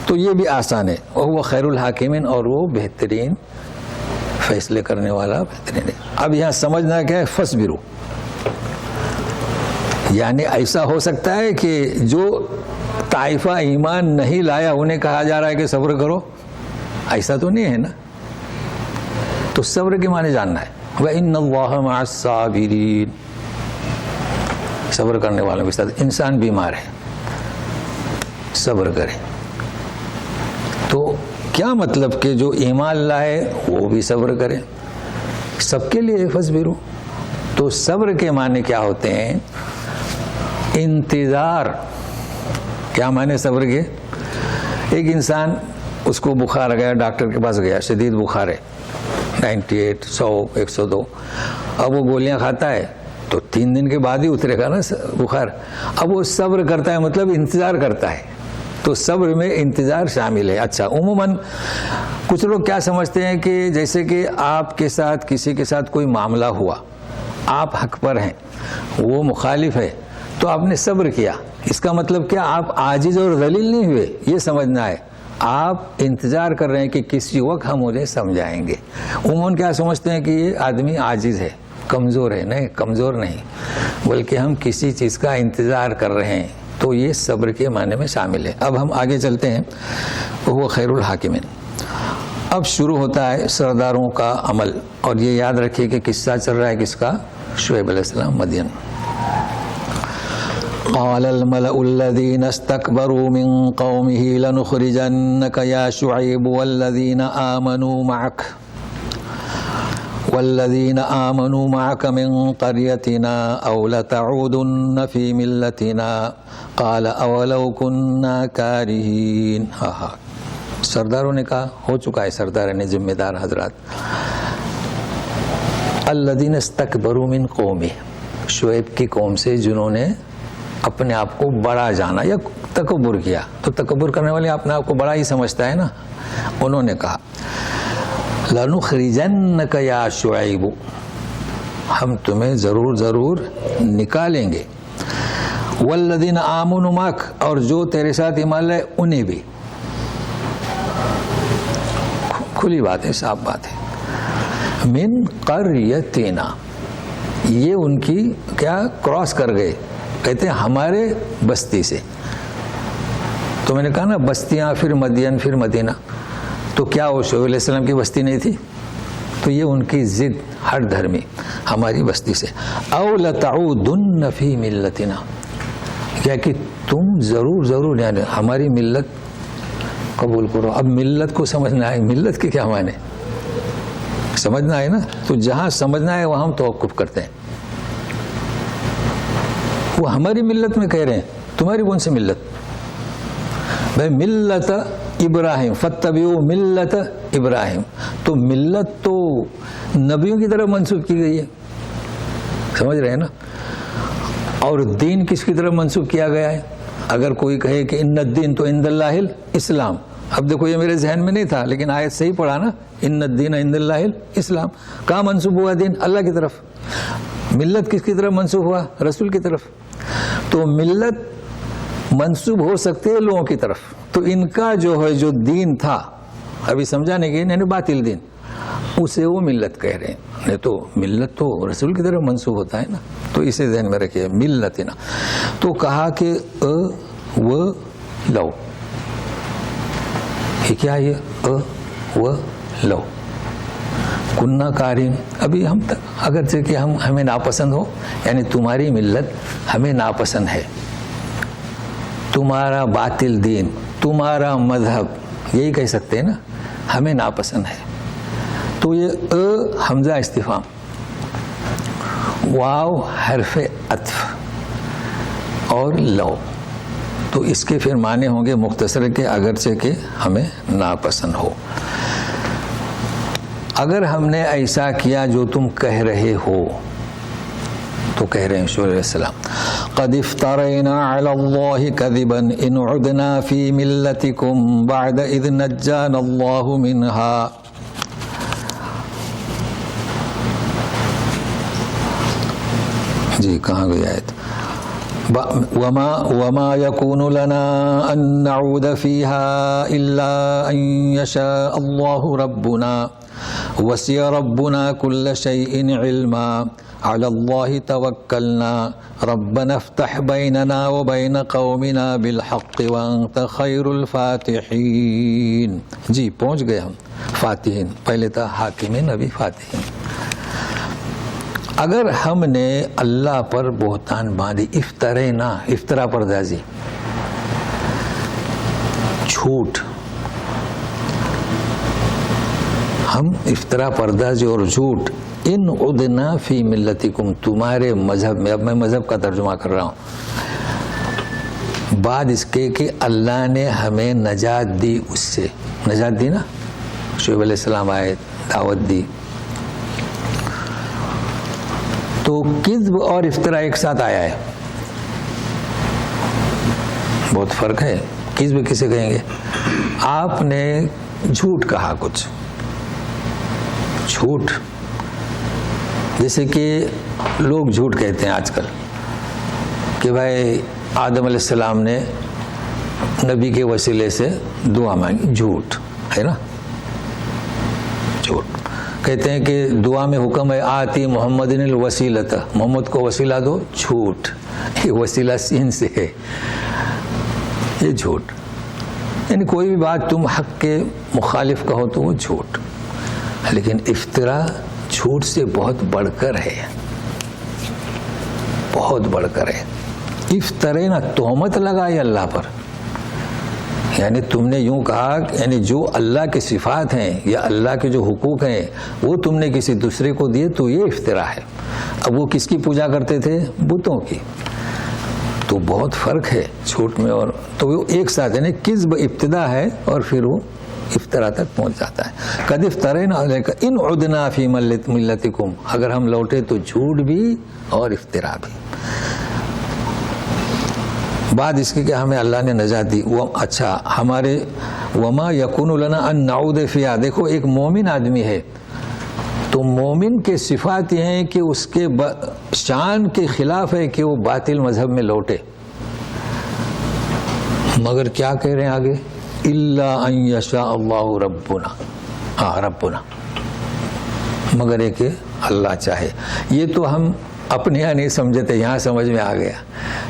تو یہ بھی آسان ہے. وہ خیر الحاکمین، اور وہ بہترین فیصلے کرنے والا بہترین ہے. اب یہاں سمجھنا کیا ہے؟ فَاصْبِرُوا. یعنی ایسا ہو سکتا ہے کہ جو طائفہ ایمان نہیں لایا انہیں کہا جا رہا ہے کہ صبر کرو، ایسا تو نہیں ہے نا. تو صبر کے معنی جاننا ہے. وَإِنَّ اللَّهَ مَعَ الصَّابِرِينَ, صبر کرنے والوں کے ساتھ. انسان بیمار ہے, صبر کرے. تو کیا مطلب کہ جو ایمان لائے وہ بھی صبر کرے, سب کے لیے فصبروا. تو صبر کے معنی کیا ہوتے ہیں؟ انتظار. کیا معنی صبر کے؟ ایک انسان اس کو بخار آ گیا, ڈاکٹر کے پاس گیا, شدید بخار ہے, 98, 100, 102. اب وہ گولیاں کھاتا ہے تو 3 دن کے بعد ہی اترے گا نا بخار. اب وہ صبر کرتا ہے, مطلب انتظار کرتا ہے. تو صبر میں انتظار شامل ہے. اچھا, عموماً کچھ لوگ کیا سمجھتے ہیں کہ جیسے کہ آپ کے ساتھ کسی کے ساتھ کوئی معاملہ ہوا, آپ حق پر ہیں, وہ مخالف ہے, تو آپ نے صبر کیا. اس کا مطلب کیا؟ آپ عاجز اور ذلیل نہیں ہوئے, یہ سمجھنا ہے. آپ انتظار کر رہے ہیں کہ کسی وقت ہم انہیں سمجھائیں گے. عموماً کیا سمجھتے ہیں کہ یہ آدمی عاجز ہے, کمزور ہے. نہیں, کمزور نہیں, بلکہ ہم کسی چیز کا انتظار کر رہے ہیں. تو یہ صبر کے معنی میں شامل ہے. اب ہم آگے چلتے ہیں. وہ خیر الحاکمین. اب شروع ہوتا ہے سرداروں کا عمل. اور یہ یاد رکھیے کہ قصہ چل رہا ہے کس کا؟ شعیب علیہ السلام, مدین. قال الملأ الذين استكبروا من قومه لنخرجنك يا شعيب والذين آمنوا معك من قريتنا أو لتعودن في ملتنا قال أولو كنا كارهين. سرداروں نے کہا, ہو چکا ہے سردار نے, ذمہ دار حضرات. الذين استكبروا من قومه, شعیب کی قوم سے جنہوں نے اپنے آپ کو بڑا جانا یا تکبر کیا. تو تکبر کرنے والے اپنے آپ کو بڑا ہی سمجھتا ہے نا. انہوں نے کہا لَنُخْرِجَنَّكَ يَا شُعَيْبُ, ہم تمہیں ضرور نکالیں گے. وَالَّذِينَ آمَنُوا مَعَكَ, اور جو تیرے ساتھ ایمان لائے انہیں بھی. کھلی بات ہے, صاف بات ہے. مِن قَرْيَتِنَا, یہ ان کی کیا کراس کر گئے, کہتے ہیں ہمارے بستی سے. تو میں نے کہا نا بستیاں, پھر مدین, پھر مدینہ. تو کیا وہ شعیب علیہ السلام کی بستی نہیں تھی؟ تو یہ ان کی ضد, ہر دھرمی, ہماری بستی سے. او لتعودن فی ملتنا, کیا کہ تم ضرور یعنی ہماری ملت قبول کرو. اب ملت کو سمجھنا ہے, ملت کے کیا معنی سمجھنا ہے نا. تو جہاں سمجھنا ہے وہاں ہم توقف کرتے ہیں. وہ ہماری ملت میں کہہ رہے ہیں, تمہاری کون سی ملت؟ بھائی ملت ابراہیم, فتبعوا ملت ابراہیم. تو ملت تو نبیوں کی طرف منسوب کی گئی ہے, سمجھ رہے ہیں نا. اور دین کس کی طرف منسوب کیا گیا ہے؟ اگر کوئی کہے کہ ان الدین, تو عند اللہ الاسلام. اب دیکھو یہ میرے ذہن میں نہیں تھا, لیکن آیت صحیح پڑھا نا, ان الدین عند اللہ الاسلام. کہاں منسوب ہوا دین؟ اللہ کی طرف. ملت کس کی طرف منسوب ہوا؟ رسول کی طرف. تو ملت منسوب ہو سکتے ہیں لوگوں کی طرف. تو ان کا جو ہے جو دین تھا, ابھی سمجھانے کے یعنی باطل دین, اسے وہ ملت کہہ رہے ہیں. نہیں تو ملت تو رسول کی طرف منسوب ہوتا ہے نا. تو اسے ذہن میں رکھیے, ملت نا. تو کہا کہ و لو, یہ کیا ہے؟ و لو کنہ کارین. ابھی ہم اگرچہ کہ ہمیں ناپسند ہو, یعنی تمہاری ملت ہمیں ناپسند ہے, تمہارا باطل دین, تمہارا مذہب, یہی کہہ سکتے ہیں نا, ہمیں ناپسند ہے. تو یہ حمزہ استفہام, واو حرف عطف, اور لو. تو اس کے پھر معنی ہوں گے مختصر کے, اگرچہ کہ ہمیں ناپسند ہو. اگر ہم نے ایسا کیا جو تم کہہ رہے ہو, تو کہہ رہے ہیں شعیب علیہ السلام, قد افترینا علی اللہ کذبا ان عدنا فی ملتکم بعد اذ نجانا اللہ منہا. جی کہاں گئی آیت؟ وما يكون لنا ان نعود فيها الا ان يشاء الله ربنا وسع ربنا كل شيء علما على الله توكلنا ربنا افتح بيننا وبين قومنا بالحق وانت خير الفاتحين. جی پہنچ گئے ہم فاتحین، پہلے تھا حاکمین، ابھی فاتحین. اگر ہم نے اللہ پر بہتان باندھی، افترینا، افطرا پردازی، جھوٹ، ہم افطرا پردازی اور جھوٹ، ان عدنا فی ملتکم، تمہارے مذہب میں، اب میں مذہب کا ترجمہ کر رہا ہوں، بعد اس کے کہ اللہ نے ہمیں نجات دی، اس سے نجات دی نا، شعیب علیہ السلام آئے، دعوت دی، تو کذب اور افطرا ایک ساتھ آیا ہے، بہت فرق ہے. کذب کسے کہیں گے؟ آپ نے جھوٹ کہا، کچھ جھوٹ، جیسے کہ لوگ جھوٹ کہتے ہیں آج کل کہ بھائی آدم علیہ السلام نے نبی کے وسیلے سے دعا مانگی، جھوٹ ہے نا، جھوٹ. کہتے ہیں کہ دعا میں حکم ہے آتی محمد الوسیلۃ، محمد کو وسیلہ دو، جھوٹ. یہ وسیلہ سین سے ہے، یہ جھوٹ. یعنی کوئی بھی بات تم حق کے مخالف کہو تو وہ جھوٹ. لیکن افطرا جھوٹ سے بہت بڑھ کر ہے، بہت بڑھ کر ہے. افطرے نا، تہمت لگائی اللہ پر، یعنی تم نے یوں کہا، یعنی جو اللہ کی صفات ہیں یا اللہ کے جو حقوق ہیں وہ تم نے کسی دوسرے کو دیے، تو یہ افطرا ہے. اب وہ کس کی پوجا کرتے تھے؟ بتوں کی. تو بہت فرق ہے جھوٹ میں، اور تو وہ ایک ساتھ، یعنی کذب ابتدا ہے اور پھر وہ افطرا تک پہنچ جاتا ہے. قد افترینا علیک ان عدنا فی ملتکم، اگر ہم لوٹے تو جھوٹ بھی اور افطرا بھی. بعد اس کی کہ ہمیں اللہ نے نجات دی. وہ اچھا، ہمارے وما یکون لنا ان نعود فیہا، دیکھو ایک مومن آدمی ہے تو مومن کے صفات یہ ہیں کہ اس کے شان کے خلاف ہے کہ وہ باطل مذہب میں لوٹے. مگر کیا کہہ رہے ہیں آگے؟ الا ان یشاء اللہ ربنا، ہاں ربنا، مگر یہ کہ اللہ چاہے. یہ تو ہم اپنے یہاں نہیں سمجھتے، یہاں سمجھ میں آ گیا.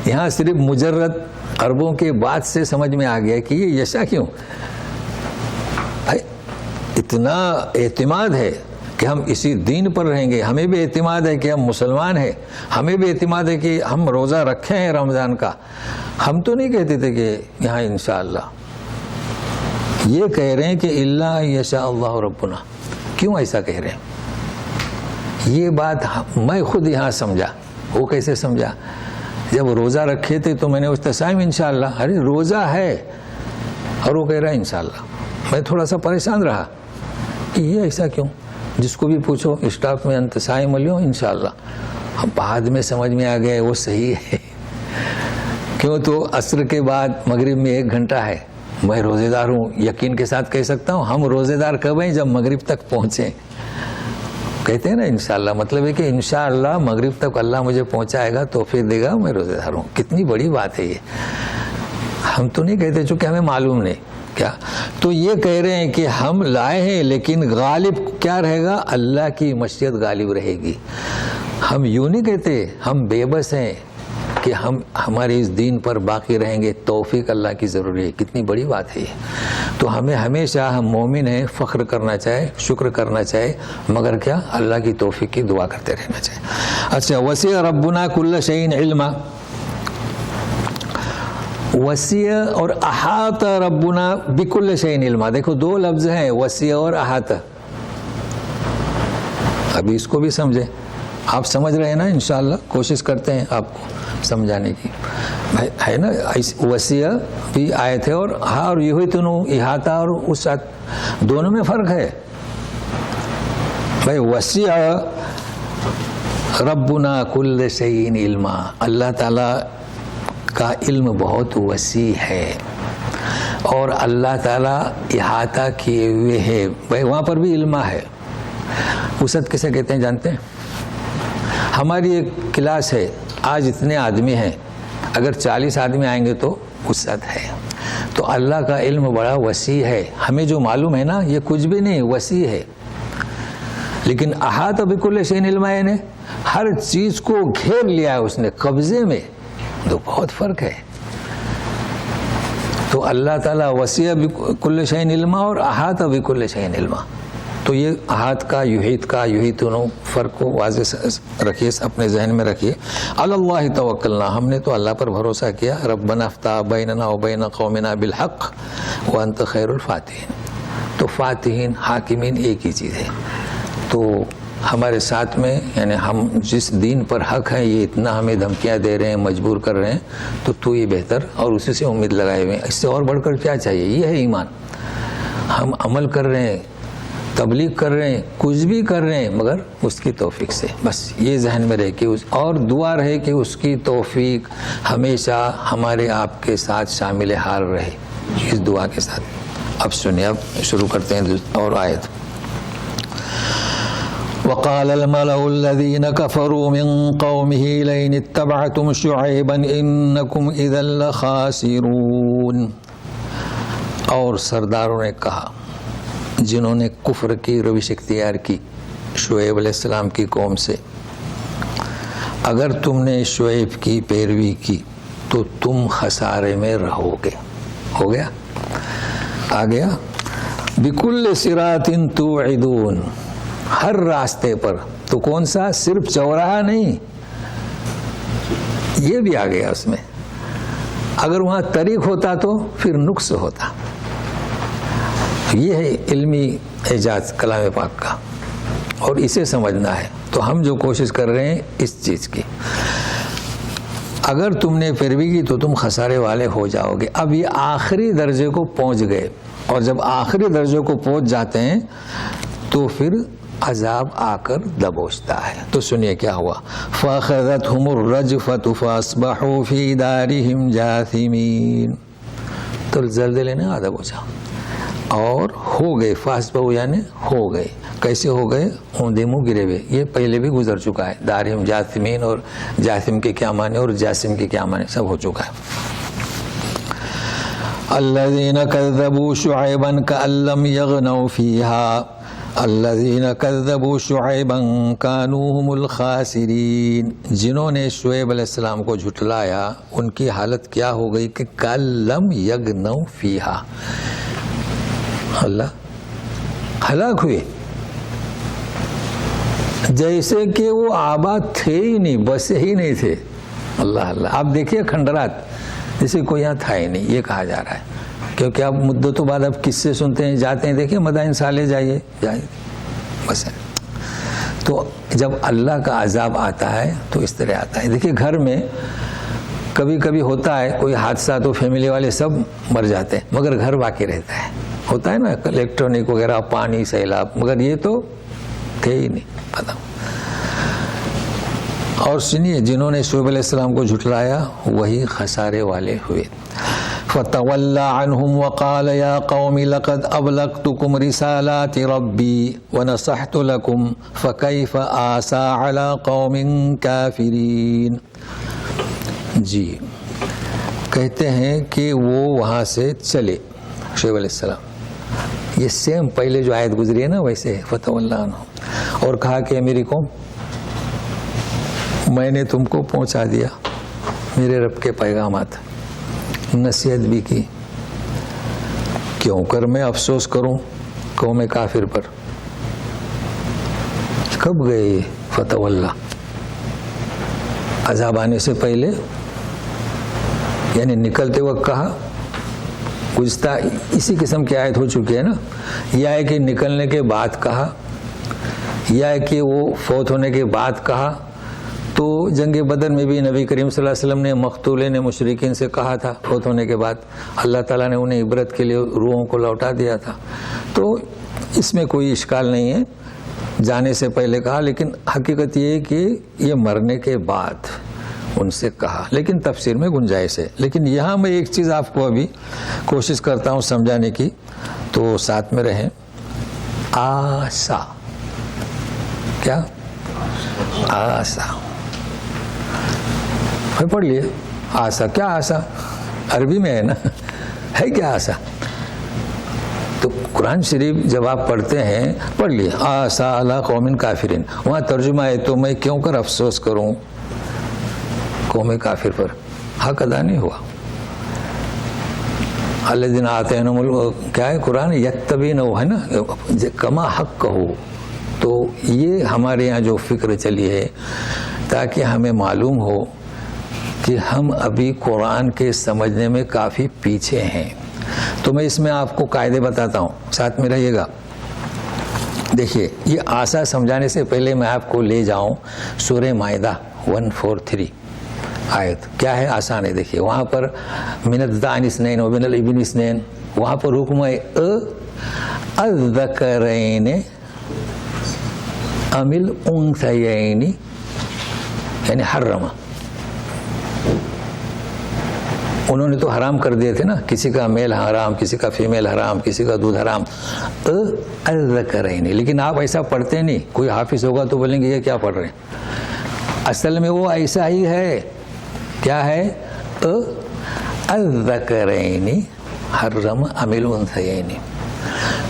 یہاں صرف مجرد عربوں کے بعد سے سمجھ میں آ گیا کہ یہ یشا کیوں. اتنا اعتماد ہے کہ ہم اسی دین پر رہیں گے، ہمیں بھی اعتماد ہے کہ ہم مسلمان ہیں، ہمیں بھی اعتماد ہے کہ ہم روزہ رکھے ہیں رمضان کا. ہم تو نہیں کہتے تھے کہ یہاں انشاءاللہ، یہ کہہ رہے ہیں کہ الا یشاء اللہ ربنا. کیوں ایسا کہہ رہے ہیں؟ یہ بات میں خود یہاں سمجھا. وہ کیسے سمجھا؟ جب روزہ رکھے تھے تو میں نے اس تسائم انشاءاللہ، ارے روزہ ہے اور وہ کہہ رہا ہے انشاءاللہ. میں تھوڑا سا پریشان رہا کہ یہ ایسا کیوں. جس کو بھی پوچھو اسٹاف میں انتسائم لیو انشاءاللہ. بعد میں سمجھ میں آ گیا وہ صحیح ہے. کیوں؟ تو عصر کے بعد مغرب میں 1 گھنٹہ ہے، میں روزے دار ہوں، یقین کے ساتھ کہہ سکتا ہوں. ہم روزے دار کب ہیں؟ جب مغرب تک پہنچیں. کہتے ہیں نا انشاءاللہ، مطلب ہے کہ انشاءاللہ مغرب تک اللہ مجھے پہنچائے گا تو پھر دے گا میں روزے دار ہوں. کتنی بڑی بات ہے یہ. ہم تو نہیں کہتے چونکہ ہمیں معلوم نہیں کیا. تو یہ کہہ رہے ہیں کہ ہم لائے ہیں لیکن غالب کیا رہے گا؟ اللہ کی مشیت غالب رہے گی. ہم یوں نہیں کہتے ہم بے بس ہیں کہ ہم ہمارے اس دین پر باقی رہیں گے، توفیق اللہ کی ضروری ہے. کتنی بڑی بات ہے یہ. تو ہمیں ہمیشہ، ہم مومن ہیں، فخر کرنا چاہے، شکر کرنا چاہے، مگر کیا؟ اللہ کی توفیق کی دعا کرتے رہنا چاہے. اچھا، وسع ربنا کل شیء علما. وسیع اور احاطہ ربنا بکل شیء علما. دیکھو 2 لفظ ہیں، وسیع اور احاطہ. ابھی اس کو بھی سمجھیں. آپ سمجھ رہے ہیں نا انشاءاللہ؟ کوشش کرتے ہیں آپ کو سمجھانے کی، ہے نا. وسیع بھی آئے تھے اور ہاں، اور یہ ہوئی تو احاطہ اور اس دونوں میں فرق ہے بھائی. وسیع ربنا کل شیء علما، اللہ تعالیٰ کا علم بہت وسیع ہے اور اللہ تعالیٰ احاطہ کیے ہوئے ہے. بھائی وہاں پر بھی علم ہے. وسعت کسے کہتے ہیں جانتے ہیں؟ ہماری ایک کلاس ہے، آج اتنے آدمی ہیں، اگر 40 آدمی آئیں گے تو وسعت ہے. تو اللہ کا علم بڑا وسیع ہے. ہمیں جو معلوم ہے نا، یہ کچھ بھی نہیں، وسیع ہے. لیکن احاطہ بکل شیء علما یعنی ہر چیز کو گھیر لیا ہے اس نے قبضے میں، تو بہت فرق ہے. تو اللہ تعالیٰ وسیع بکل شیء علما اور احاطہ بکل شیء علما. تو یہ احاط کا یحیط کا یحیط دونوں فرق کو واضح رکھیے، اپنے ذہن میں رکھیے. علی اللہ توکلنا، ہم نے تو اللہ پر بھروسہ کیا. ربنا افتح بیننا وبین قومنا بالحق وانت خیر الفاتحین. تو فاتحین حاکمین ایک ہی چیز ہے. تو ہمارے ساتھ میں یعنی ہم جس دین پر حق ہیں یہ اتنا ہمیں دھمکیاں دے رہے ہیں، مجبور کر رہے ہیں، تو یہ بہتر اور اسی سے امید لگائے ہوئے ہیں. اس سے اور بڑھ کر کیا چاہیے؟ یہ ہے ایمان. ہم عمل کر رہے ہیں، تبلیغ کر رہے ہیں، کچھ بھی کر رہے ہیں مگر اس کی توفیق سے. بس یہ ذہن میں رہے کہ اور دعا رہے کہ اس کی توفیق ہمیشہ ہمارے آپ کے ساتھ شامل حال رہے، اس دعا کے ساتھ. اب سنیں، اب شروع کرتے ہیں اور آیت. وقال الملأ الذين كفروا من قومه لئن اتبعتم شعيبا انكم اذا لخاسرون. اور سرداروں نے کہا جنہوں نے کفر کی روش اختیار کی شعیب علیہ السلام کی قوم سے، اگر تم نے شعیب کی پیروی کی تو تم خسارے میں رہو گے. ہو گیا، آ گیا. بکل صراط توعدون، ہر راستے پر. تو کون سا؟ صرف چوراہا نہیں، یہ بھی آ گیا اس میں. اگر وہاں طریق ہوتا تو پھر نقص ہوتا. یہ ہے علمی اعجاز کلام پاک کا، اور اسے سمجھنا ہے. تو ہم جو کوشش کر رہے ہیں اس چیز کی، اگر تم نے پیروی کی تو تم خسارے والے ہو جاؤ گے. اب یہ آخری درجے کو پہنچ گئے، اور جب آخری درجے کو پہنچ جاتے ہیں تو پھر عذاب آ کر دبوچتا ہے. تو سنیے کیا ہوا. فَأَخَذَتْهُمُ الرَّجْفَةُ فَأَصْبَحُوا فِي دَارِهِمْ جَاثِمِينَ. تو زلزلے نے آدھا بوجھا اور ہو گئے. فَأَصْبَحُوا یعنی ہو گئے. کیسے ہو گئے؟ اوندے منہ گرے ہوئے. یہ پہلے بھی گزر چکا ہے. دارہم جاثمین، اور جاثم کے کیا معنی اور جاسم کے کیا معنی سب ہو چکا ہے. الذين كذبوا شعيبا كأن لم يغنوا فيها الذين كذبوا شعيبا كانوا هم الخاسرين. جنہوں نے شعیب علیہ السلام کو جھٹلایا ان کی حالت کیا ہو گئی کہ كأن لم يغنوا فيها، اللہ ہلاک ہوئے، جیسے کہ وہ آباد تھے ہی نہیں، بسے ہی نہیں تھے. اللہ اللہ. آپ دیکھیے کھنڈرات، جیسے کوئی یہاں تھا ہی نہیں، یہ کہا جا رہا ہے. کیونکہ اب مدتوں بعد اب کس سے سنتے ہیں، جاتے ہیں، دیکھیں مدائن سالے جائیے بس. تو جب اللہ کا عذاب آتا ہے تو اس طرح آتا ہے. دیکھیے گھر میں کبھی کبھی ہوتا ہے کوئی حادثہ تو فیملی والے سب مر جاتے ہیں مگر گھر باقی رہتا ہے. ہوتا ہے نا الیکٹرانک وغیرہ، پانی، سیلاب، مگر یہ تو تھے ہی نہیں. پتا. اور سنیے جنہوں نے شعیب علیہ السلام کو جھٹلایا وہی خسارے والے ہوئے. فَتَوَلَّى عَنْهُمْ وَقَالَ يَا قَوْمِ لَقَدْ أَبْلَغْتُكُمْ رِسَالَاتِ رَبِّي وَنَصَحْتُ لَكُمْ فَكَيْفَ آسَىٰ عَلَىٰ قَوْمٍ كَافِرِينَ. جی کہتے ہیں کہ وہ وہاں سے چلے شعیب علیہ السلام. یہ سیم پہلے جو آیت گزری ہے نا ویسے. فَتَوَلَّى عَنْهُمْ، اور کہا کہ میری قوم، میں نے تم کو پہنچا دیا میرے رب کے پیغامات، نصیحت بھی کی، کیوں کر میں افسوس کروں قوم کافر پر. کب گئے فتح اللہ؟ عذاب آنے سے پہلے، یعنی نکلتے وقت کہا. گزشتہ اسی قسم کی آیت ہو چکی ہے نا. یا ہے کہ نکلنے کے بعد کہا، یا ہے کہ وہ فوت ہونے کے بعد کہا. تو جنگ بدر میں بھی نبی کریم صلی اللہ علیہ وسلم نے مقتولے نے مشرکین سے کہا تھا فوت ہونے کے بعد. اللہ تعالیٰ نے انہیں عبرت کے لیے روحوں کو لوٹا دیا تھا. تو اس میں کوئی اشکال نہیں ہے، جانے سے پہلے کہا. لیکن حقیقت یہ ہے کہ یہ مرنے کے بعد ان سے کہا، لیکن تفسیر میں گنجائش ہے. لیکن یہاں میں ایک چیز آپ کو ابھی کوشش کرتا ہوں سمجھانے کی، تو ساتھ میں رہیں. آسا، کیا؟ آسا پڑھ لیے. آسا کیا؟ آسا عربی میں ہے نا، ہے کیا آسا؟ تو قرآن شریف جب آپ پڑھتے ہیں، پڑھ لیے آسا علی قوم کافرین، وہاں ترجمہ ہے تو میں کیوں کر افسوس کروں قوم کافر پر، حق ادا نہیں ہوا۔ الذین آتینہم کیا ہے قرآن یتبعونہ ہے نا، کما حق ہو۔ تو یہ ہمارے یہاں جو فکر چلی ہے تاکہ ہمیں معلوم ہو کہ ہم ابھی قرآن کے سمجھنے میں کافی پیچھے ہیں۔ تو میں اس میں آپ کو قاعدے بتاتا ہوں، ساتھ میں رہیے گا۔ دیکھیے یہ آسا سمجھانے سے پہلے میں آپ کو لے جاؤں سورہ مائدہ 143 آیت، کیا ہے آسان ہے۔ دیکھیے وہاں پر من الذکرین اثنین ومن الابن اثنین، وہاں پر حکم ہے الذکرین ام الانثیین، یعنی حرم، انہوں نے تو حرام کر دیے تھے نا، کسی کا میل حرام، کسی کا فیمیل حرام، کسی کا دودھ حرام، الذکرین۔ لیکن آپ ایسا پڑھتے نہیں، کوئی حافظ ہوگا تو بولیں گے یہ کیا پڑھ رہے ہیں، اصل میں وہ ایسا ہی ہے، کیا ہے الذکرین حرم ام الانثیین۔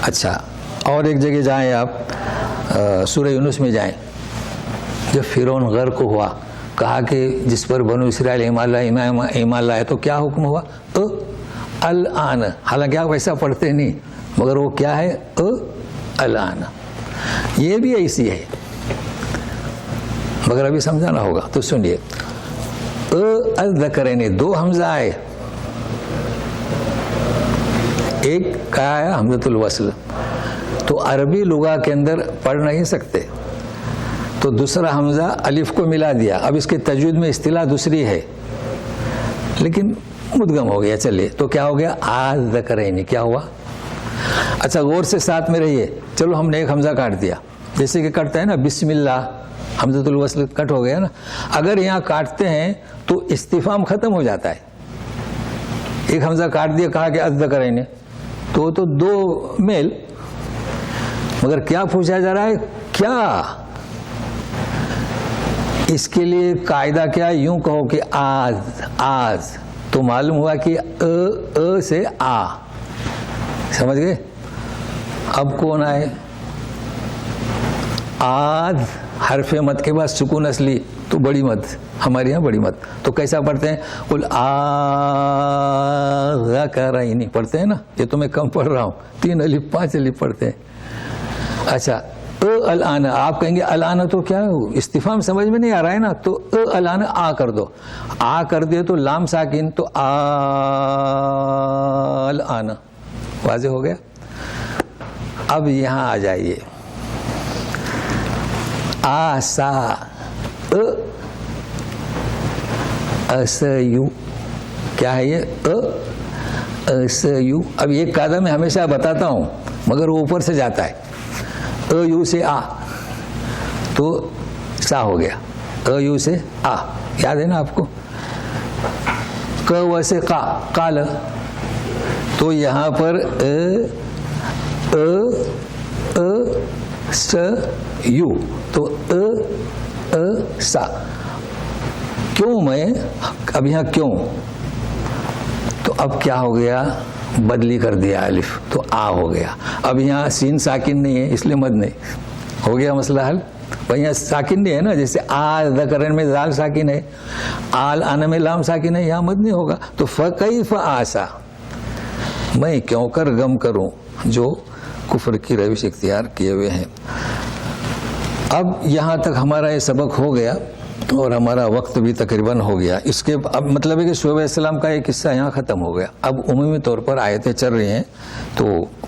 اچھا اور ایک جگہ جائیں آپ، سورہ یونس میں جائیں، جب فرعون غرق ہوا، کہا کہ جس پر بنو اسرائیل ایمان لائے تو کیا حکم ہوا الآن، حالانکہ آپ ویسا پڑھتے نہیں مگر وہ کیا ہے الآن، یہ بھی ایسی ہے مگر ابھی سمجھانا ہوگا۔ تو سنیے الذکرین، دو حمزہ آئے، ایک کہا ہے حمزۃ الوصل، تو عربی لغہ کے اندر پڑھ نہیں سکتے تو دوسرا حمزہ الف کو ملا دیا، اب اس کے تجوید میں اصطلاح دوسری ہے لیکن مدغم ہو گیا، چلیے تو کیا ہو گیا الذکرین، کیا ہوا؟ اچھا غور سے ساتھ میں رہیے، چلو ہم نے ایک حمزہ کاٹ دیا، جیسے کہ کٹتا ہے نا بسم اللہ، حمزۃ الوصل کٹ ہو گیا نا، اگر یہاں کاٹتے ہیں تو استفہام ختم ہو جاتا ہے، ایک حمزہ کاٹ دیا کہا کہ الذکرین، تو دو میل، مگر کیا پوچھا جا رہا ہے کیا؟ اس کے لیے قاعدہ کیا، یوں کہو کہ آز، تو معلوم ہوا کہ سے آ، سمجھ گئے؟ اب کون آئے؟ آز حرف مد کے بعد سکون اصلی تو بڑی مد، ہمارے یہاں بڑی مد، تو کیسا پڑھتے ہیں؟ قل الذکرین پڑھتے ہیں نا، یہ تو میں کم پڑھ رہا ہوں، 3 الف 5 الف پڑھتے ہیں۔ اچھا الآن، آپ کہیں گے الآن تو کیا استفہام سمجھ میں نہیں آ رہا ہے نا، تو الآن آ کر دو، آ کر دے تو لام ساکن، تو الآن، واضح ہو گیا؟ اب یہاں آ جائیے، آسا اسیو، کیا ہے یہ اسیو؟ اب یہ قاعدہ میں ہمیشہ بتاتا ہوں مگر وہ اوپر سے جاتا ہے، یو سے آ تو سا ہو گیا، یو سے آ، یاد ہے نا آپ کو؟ و سے قال، تو یہاں پر س یو، تو سا، کیوں میں اب یہاں کیوں؟ تو اب کیا ہو گیا؟ بدلی کر دیا الف، تو آ ہو گیا، اب یہاں سین ساکن نہیں ہے اس لیے مد نہیں، ہو گیا مسئلہ حل۔ یہاں ساکن نہیں ہے نا، جیسے الذکرین میں ذال ساکن ہے، الآن میں لام ساکن ہے، یہاں مد نہیں ہوگا، تو فکیف آسا، میں کیوں کر غم کروں جو کفر کی روش اختیار کیے ہوئے ہیں۔ اب یہاں تک ہمارا یہ سبق ہو گیا اور ہمارا وقت بھی تقریباً ہو گیا، اس کے اب مطلب ہے کہ شعیب علیہ السلام کا ایک قصہ یہاں ختم ہو گیا، اب عمومی طور پر آیتیں چل رہی ہیں تو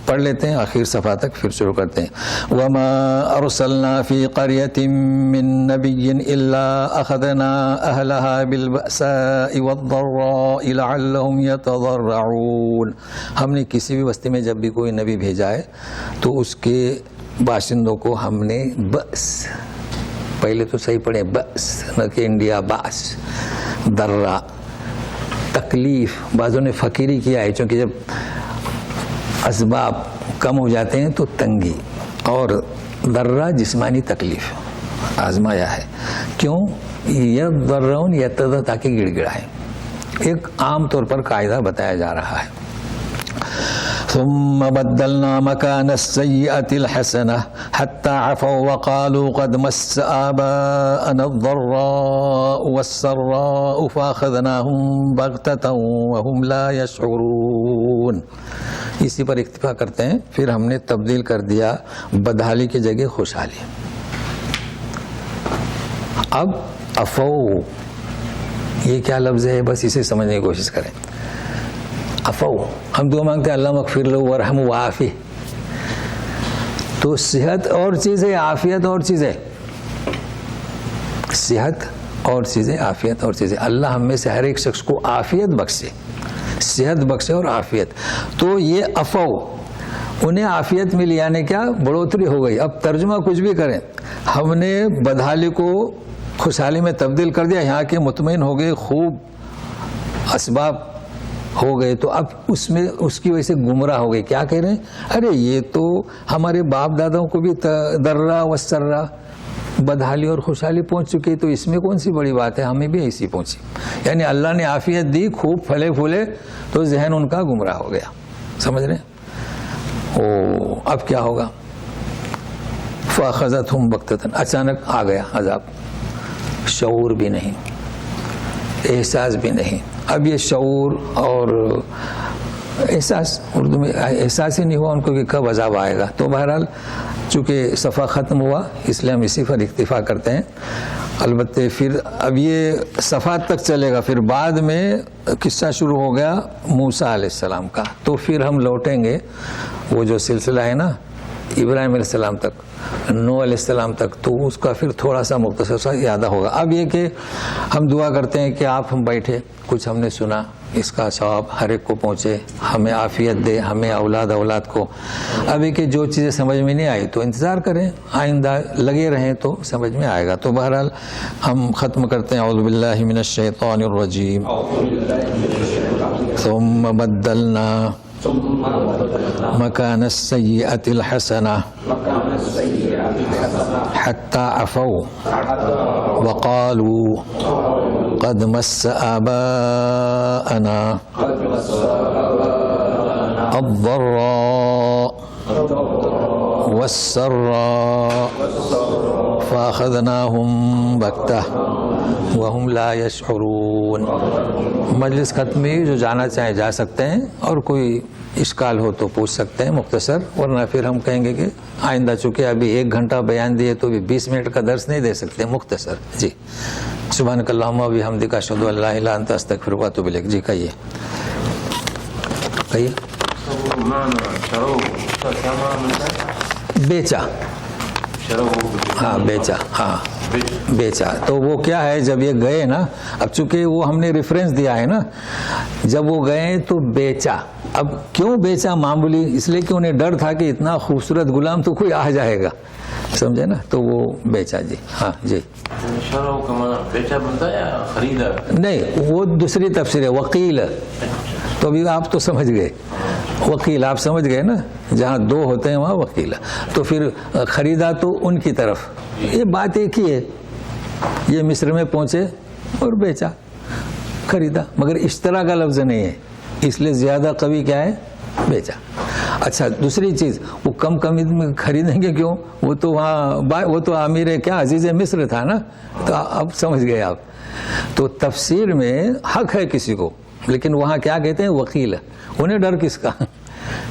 پڑھ لیتے ہیں آخر صفحہ تک، پھر شروع کرتے ہیں۔ وَمَا أَرْسَلْنَا فِي قَرْيَةٍ مِّن نَّبِيٍّ إِلَّا أَخَذْنَا أَهْلَهَا بِالْبَأْسَاءِ وَالضَّرَّاءِ لَعَلَّهُمْ يَتَضَرَّعُونَ، ہم نے کسی بھی بستی میں جب بھی کوئی نبی بھیجا ہے تو اس کے باشندوں کو ہم نے بأس، پہلے تو صحیح پڑھیں بأس، نہ کہ انڈیا باس، درہ تکلیف، بعضوں نے فقیری کیا ہے چونکہ جب اسباب کم ہو جاتے ہیں تو تنگی، اور درہ جسمانی تکلیف آزمایا ہے، کیوں؟ یضرعون یتضر، تاکہ گڑ گڑائیں، ایک عام طور پر قاعدہ بتایا جا رہا ہے۔ ثم بدلنا مكان السيئة الحسنة حتى عفوا وقالوا قد مس آباءنا الضراء والسراء فأخذناهم بغتة وهم لا يشعرون. اسی پر اکتفا کرتے ہیں. پھر ہم نے تبدیل کر دیا بدحالی کی جگہ خوشحالی. اب افو یہ کیا لفظ ہے, بس اسے سمجھنے کی کوشش کریں. افو ہم دعا مانگتے ہیں اللہ مغفر لہ ورحم وعافی. تو صحت اور چیز ہے, عافیت اور چیز ہے. صحت اور چیزیں, عافیت اور چیزیں. اللہ ہم میں سے ہر ایک شخص کو عافیت بخشے, صحت بخشے اور عافیت. تو یہ افو انہیں عافیت ملی, یعنی کیا بڑھوتری ہو گئی. اب ترجمہ کچھ بھی کریں, ہم نے بدحالی کو خوشحالی میں تبدیل کر دیا, یہاں کے مطمئن ہو گئے, خوب اسباب ہو گئے. تو اب اس میں اس کی وجہ سے گمراہ ہو گئے. کیا کہہ رہے ہیں, ارے یہ تو ہمارے باپ داداؤں کو بھی درہ و سرہ بدحالی اور خوشحالی پہنچ چکی, تو اس میں کون سی بڑی بات ہے, ہمیں بھی ایسی پہنچی. یعنی اللہ نے عافیت دی, خوب پھلے پھولے, تو ذہن ان کا گمراہ ہو گیا. سمجھ رہے ہیں؟ او اب کیا ہوگا, فاخذتہم بغتۃ, اچانک آ گیا عذاب. شعور بھی نہیں, احساس بھی نہیں. اب یہ شعور اور احساس, اردو میں احساس ہی نہیں ہوا ان کو کہ کب عذاب آئے گا. تو بہرحال چونکہ صفحہ ختم ہوا اس لیے ہم اسی پر اکتفا کرتے ہیں. البتہ پھر اب یہ صفحات تک چلے گا, پھر بعد میں قصہ شروع ہو گیا موسیٰ علیہ السلام کا. تو پھر ہم لوٹیں گے وہ جو سلسلہ ہے نا ابراہیم علیہ السلام تک, نوح علیہ السلام تک, تو اس کا پھر تھوڑا سا مختصر سا یادہ ہوگا. اب یہ کہ ہم دعا کرتے ہیں کہ آپ ہم بیٹھے, کچھ ہم نے سنا, اس کا ثواب ہر ایک کو پہنچے, ہمیں عافیت دے, ہمیں اولاد کو. اب یہ کہ جو چیزیں سمجھ میں نہیں آئی تو انتظار کریں, آئندہ لگے رہیں تو سمجھ میں آئے گا. تو بہرحال ہم ختم کرتے ہیں. اعوذ باللہ من الشیطان الرجیم. ثم بدلنا مكان السيئة الحسنة حتى عفوا وقالوا قد مس آباءنا الضراء والسراء فأخذناهم بغتة وهم لا يشعرون. مجلس ختم ہوئی, جو جانا چاہیں جا سکتے ہیں, اور کوئی اشکال ہو تو پوچھ سکتے ہیں مختصر, ورنہ پھر ہم کہیں گے کہ آئندہ چونکہ ابھی 1 گھنٹہ بیان دیے تو 20 منٹ کا درس نہیں دے سکتے, مختصر. جی سبحانک اللہم و بحمدک اشہد ان لا الہ الا انت استغفرک و اتوب الیک. جی کہیے بیچا, ہاں بیچا, ہاں بیچا. تو وہ کیا ہے, جب یہ گئے نا, اب چونکہ وہ ہم نے ریفرنس دیا ہے نا, جب وہ گئے تو بیچا. اب کیوں بیچا معمولی, اس لیے کہ انہیں ڈر تھا کہ اتنا خوبصورت غلام تو کوئی آ جائے گا, سمجھے نا, تو وہ بیچا. جی ہاں جی. بیچا بنتا ہے یا خریدا؟ نہیں, وہ دوسری تفسیر ہے, وکیل. تو ابھی آپ تو سمجھ گئے, وکیل آپ سمجھ گئے نا, جہاں 2 ہوتے ہیں وہاں وکیل. تو پھر خریدا تو ان کی طرف, یہ بات ایک ہی ہے. یہ مصر میں پہنچے اور بیچا, خریدا, مگر اشترا کا لفظ نہیں ہے, اس لیے زیادہ قوی کیا ہے, بیچا. اچھا دوسری چیز, وہ کم قیمت میں خریدیں گے کیوں, وہ تو وہاں وہ تو امیر کیا عزیز مصر تھا نا. تو اب سمجھ گئے آپ. تو تفسیر میں حق ہے کسی کو, لیکن وہاں کیا کہتے ہیں, وکیل. انہیں ڈر کس کا.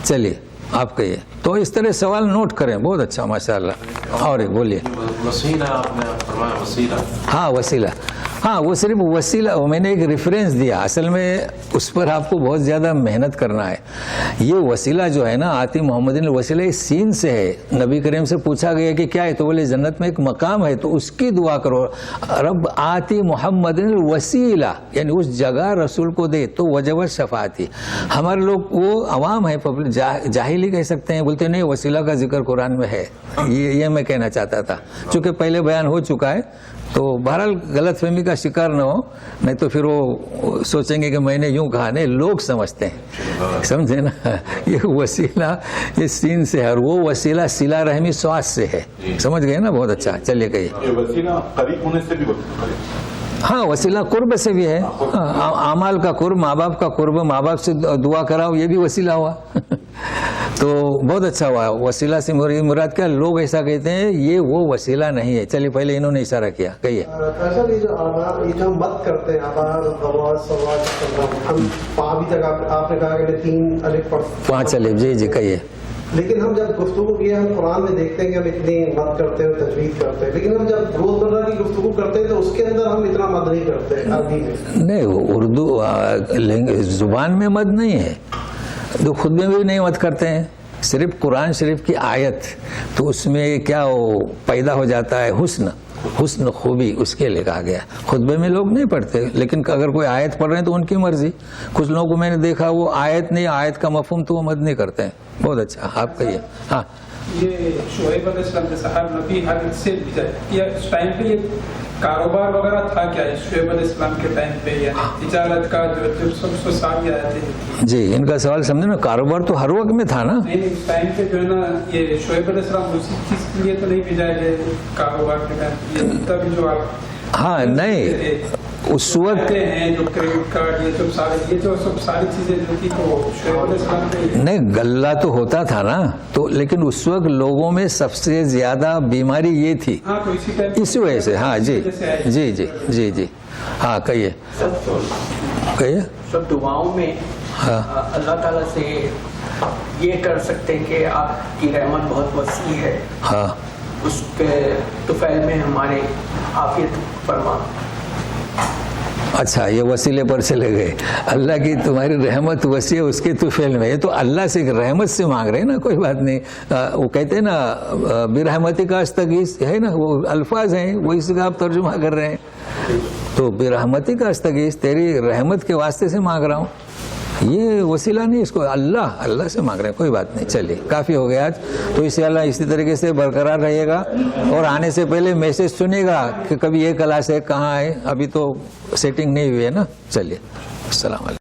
چلیے آپ کہیے. تو اس طرح سوال نوٹ کریں, بہت اچھا ماشاء اللہ. اور ایک بولیے. وسیلہ آپ نے فرمایا, وسیلہ. ہاں وسیلہ, ہاں وہ صرف وسیلہ, میں نے ایک ریفرنس دیا, اصل میں اس پر آپ کو بہت زیادہ محنت کرنا ہے. یہ وسیلہ جو ہے نا, آتی محمد الوسیلہ, اس سین سے ہے. نبی کریم سے پوچھا گیا کہ کیا ہے, تو بولے جنت میں ایک مقام ہے, تو اس کی دعا کرو, رب آتی محمد الوسیلہ, یعنی اس جگہ رسول کو دے تو وجب شفاعتی. ہمارے لوگ وہ عوام ہے, جاہلی کہہ سکتے ہیں, بولتے نہیں وسیلہ کا ذکر قرآن میں ہے. یہ میں کہنا چاہتا تھا, چونکہ پہلے بیان ہو چکا ہے. تو بہرحال غلط فہمی کا شکار نہ ہو, نہیں تو پھر وہ سوچیں گے کہ میں نے یوں کہا. نہیں, لوگ سمجھتے ہیں, سمجھے نا. یہ وسیلہ یہ سین سے ہے, اور وہ وسیلہ صلہ رحمی سواس سے ہے. سمجھ گئے نا, بہت اچھا. چلیے کہیے. یہ وسیلہ قریب ہونے سے بھی ہاں وسیلہ قرب سے بھی ہے. اعمال کا قرب, ماں باپ کا قرب, ماں باپ سے دعا کراؤ, یہ بھی وسیلہ ہوا. تو بہت اچھا ہوا. وسیلہ سے مراد کیا؟ لوگ ایسا کہتے ہیں یہ وہ وسیلہ نہیں ہے. چلیے پہلے انہوں نے اشارہ کیا, کہیے. یہ جو ہم مت کرتے ہیں آباد ہم ابھی تک آپ نے کہا کہ 3 الف پڑھ 5 الف. جی جی کہیے. لیکن ہم جب گفتگو کی ہم قرآن میں دیکھتے ہیں کہ ہم اتنی مد کرتے ہیں, تجوید کرتے ہیں, لیکن ہم جب روزمرہ کی گفتگو کرتے ہیں تو اس کے اندر ہم اتنا مد نہیں کرتے عربی میں. نہیں, اردو زبان میں مد نہیں ہے, تو خود میں بھی نہیں مد کرتے ہیں. صرف قرآن شریف کی آیت تو اس میں کیا وہ پیدا ہو جاتا ہے حسن خوبی, اس کے لیے کہا گیا. خطبے میں لوگ نہیں پڑھتے, لیکن اگر کوئی آیت پڑھ رہے ہیں تو ان کی مرضی. کچھ لوگوں کو میں نے دیکھا وہ آیت نہیں, آیت کا مفہوم تو وہ مد نہیں کرتے ہیں. بہت اچھا, آپ کہیے. ہاں یہ شعیب علیہ السلام کے صاحب نبی حضرت سے اس ٹائم پہ یہ کاروبار وغیرہ تھا کیا شعیب علیہ السلام کے ٹائم پہ, یعنی تجارت کا جو سب کو ساری آئے تھے؟ جی ان کا سوال سمجھے نا, کاروبار تو ہر وقت میں تھا نا. نہیں, اس ٹائم پہ جو ہے نا یہ شعیب علیہ السلام اسی چیز کے لیے تو نہیں بھیجا گئے کاروبار کے ٹائم, تب جو آپ ہاں نہیں اس وقت ہیں جو کریڈٹ کارڈ یہ جو سب ساری چیزیں جو تھی تو شعیب علیہ السلام پہ نہیں, غلہ تو ہوتا تھا نا, تو لیکن اس وقت لوگوں میں سب سے زیادہ بیماری یہ تھی. ہاں تو اسی ٹائم اسی وجہ سے. ہاں جی جی جی جی جی ہاں کہیے کہیے. سب دعاؤں میں ہاں اللہ تعالیٰ سے یہ کر سکتے ہیں کہ آپ کی رحمت بہت وسیع ہے, ہاں اس کے طفیل میں ہمارے عافیت فرما. اچھا یہ وسیلے پر چلے گئے. اللہ کی تمہاری رحمت وسیع ہے اس کے طفیل میں, یہ تو اللہ سے رحمت سے مانگ رہے ہیں نا, کوئی بات نہیں. وہ کہتے ہیں نا برحمتی کا استغیث ہے نا, وہ الفاظ ہیں, وہ اس کا آپ ترجمہ کر رہے ہیں. تو برحمتی کا استغیث, تیری رحمت کے واسطے سے مانگ رہا ہوں, یہ وسیلہ نہیں, اس کو اللہ سے مانگ رہے ہیں. کوئی بات نہیں, چلیے کافی ہو گیا آج. تو انشاءاللہ اسی طریقے سے برقرار رہیے گا, اور آنے سے پہلے میسج سنیے گا کہ کبھی یہ کلاس ہے کہاں ہے, ابھی تو سیٹنگ نہیں ہوئی ہے نا. چلیے السلام علیکم.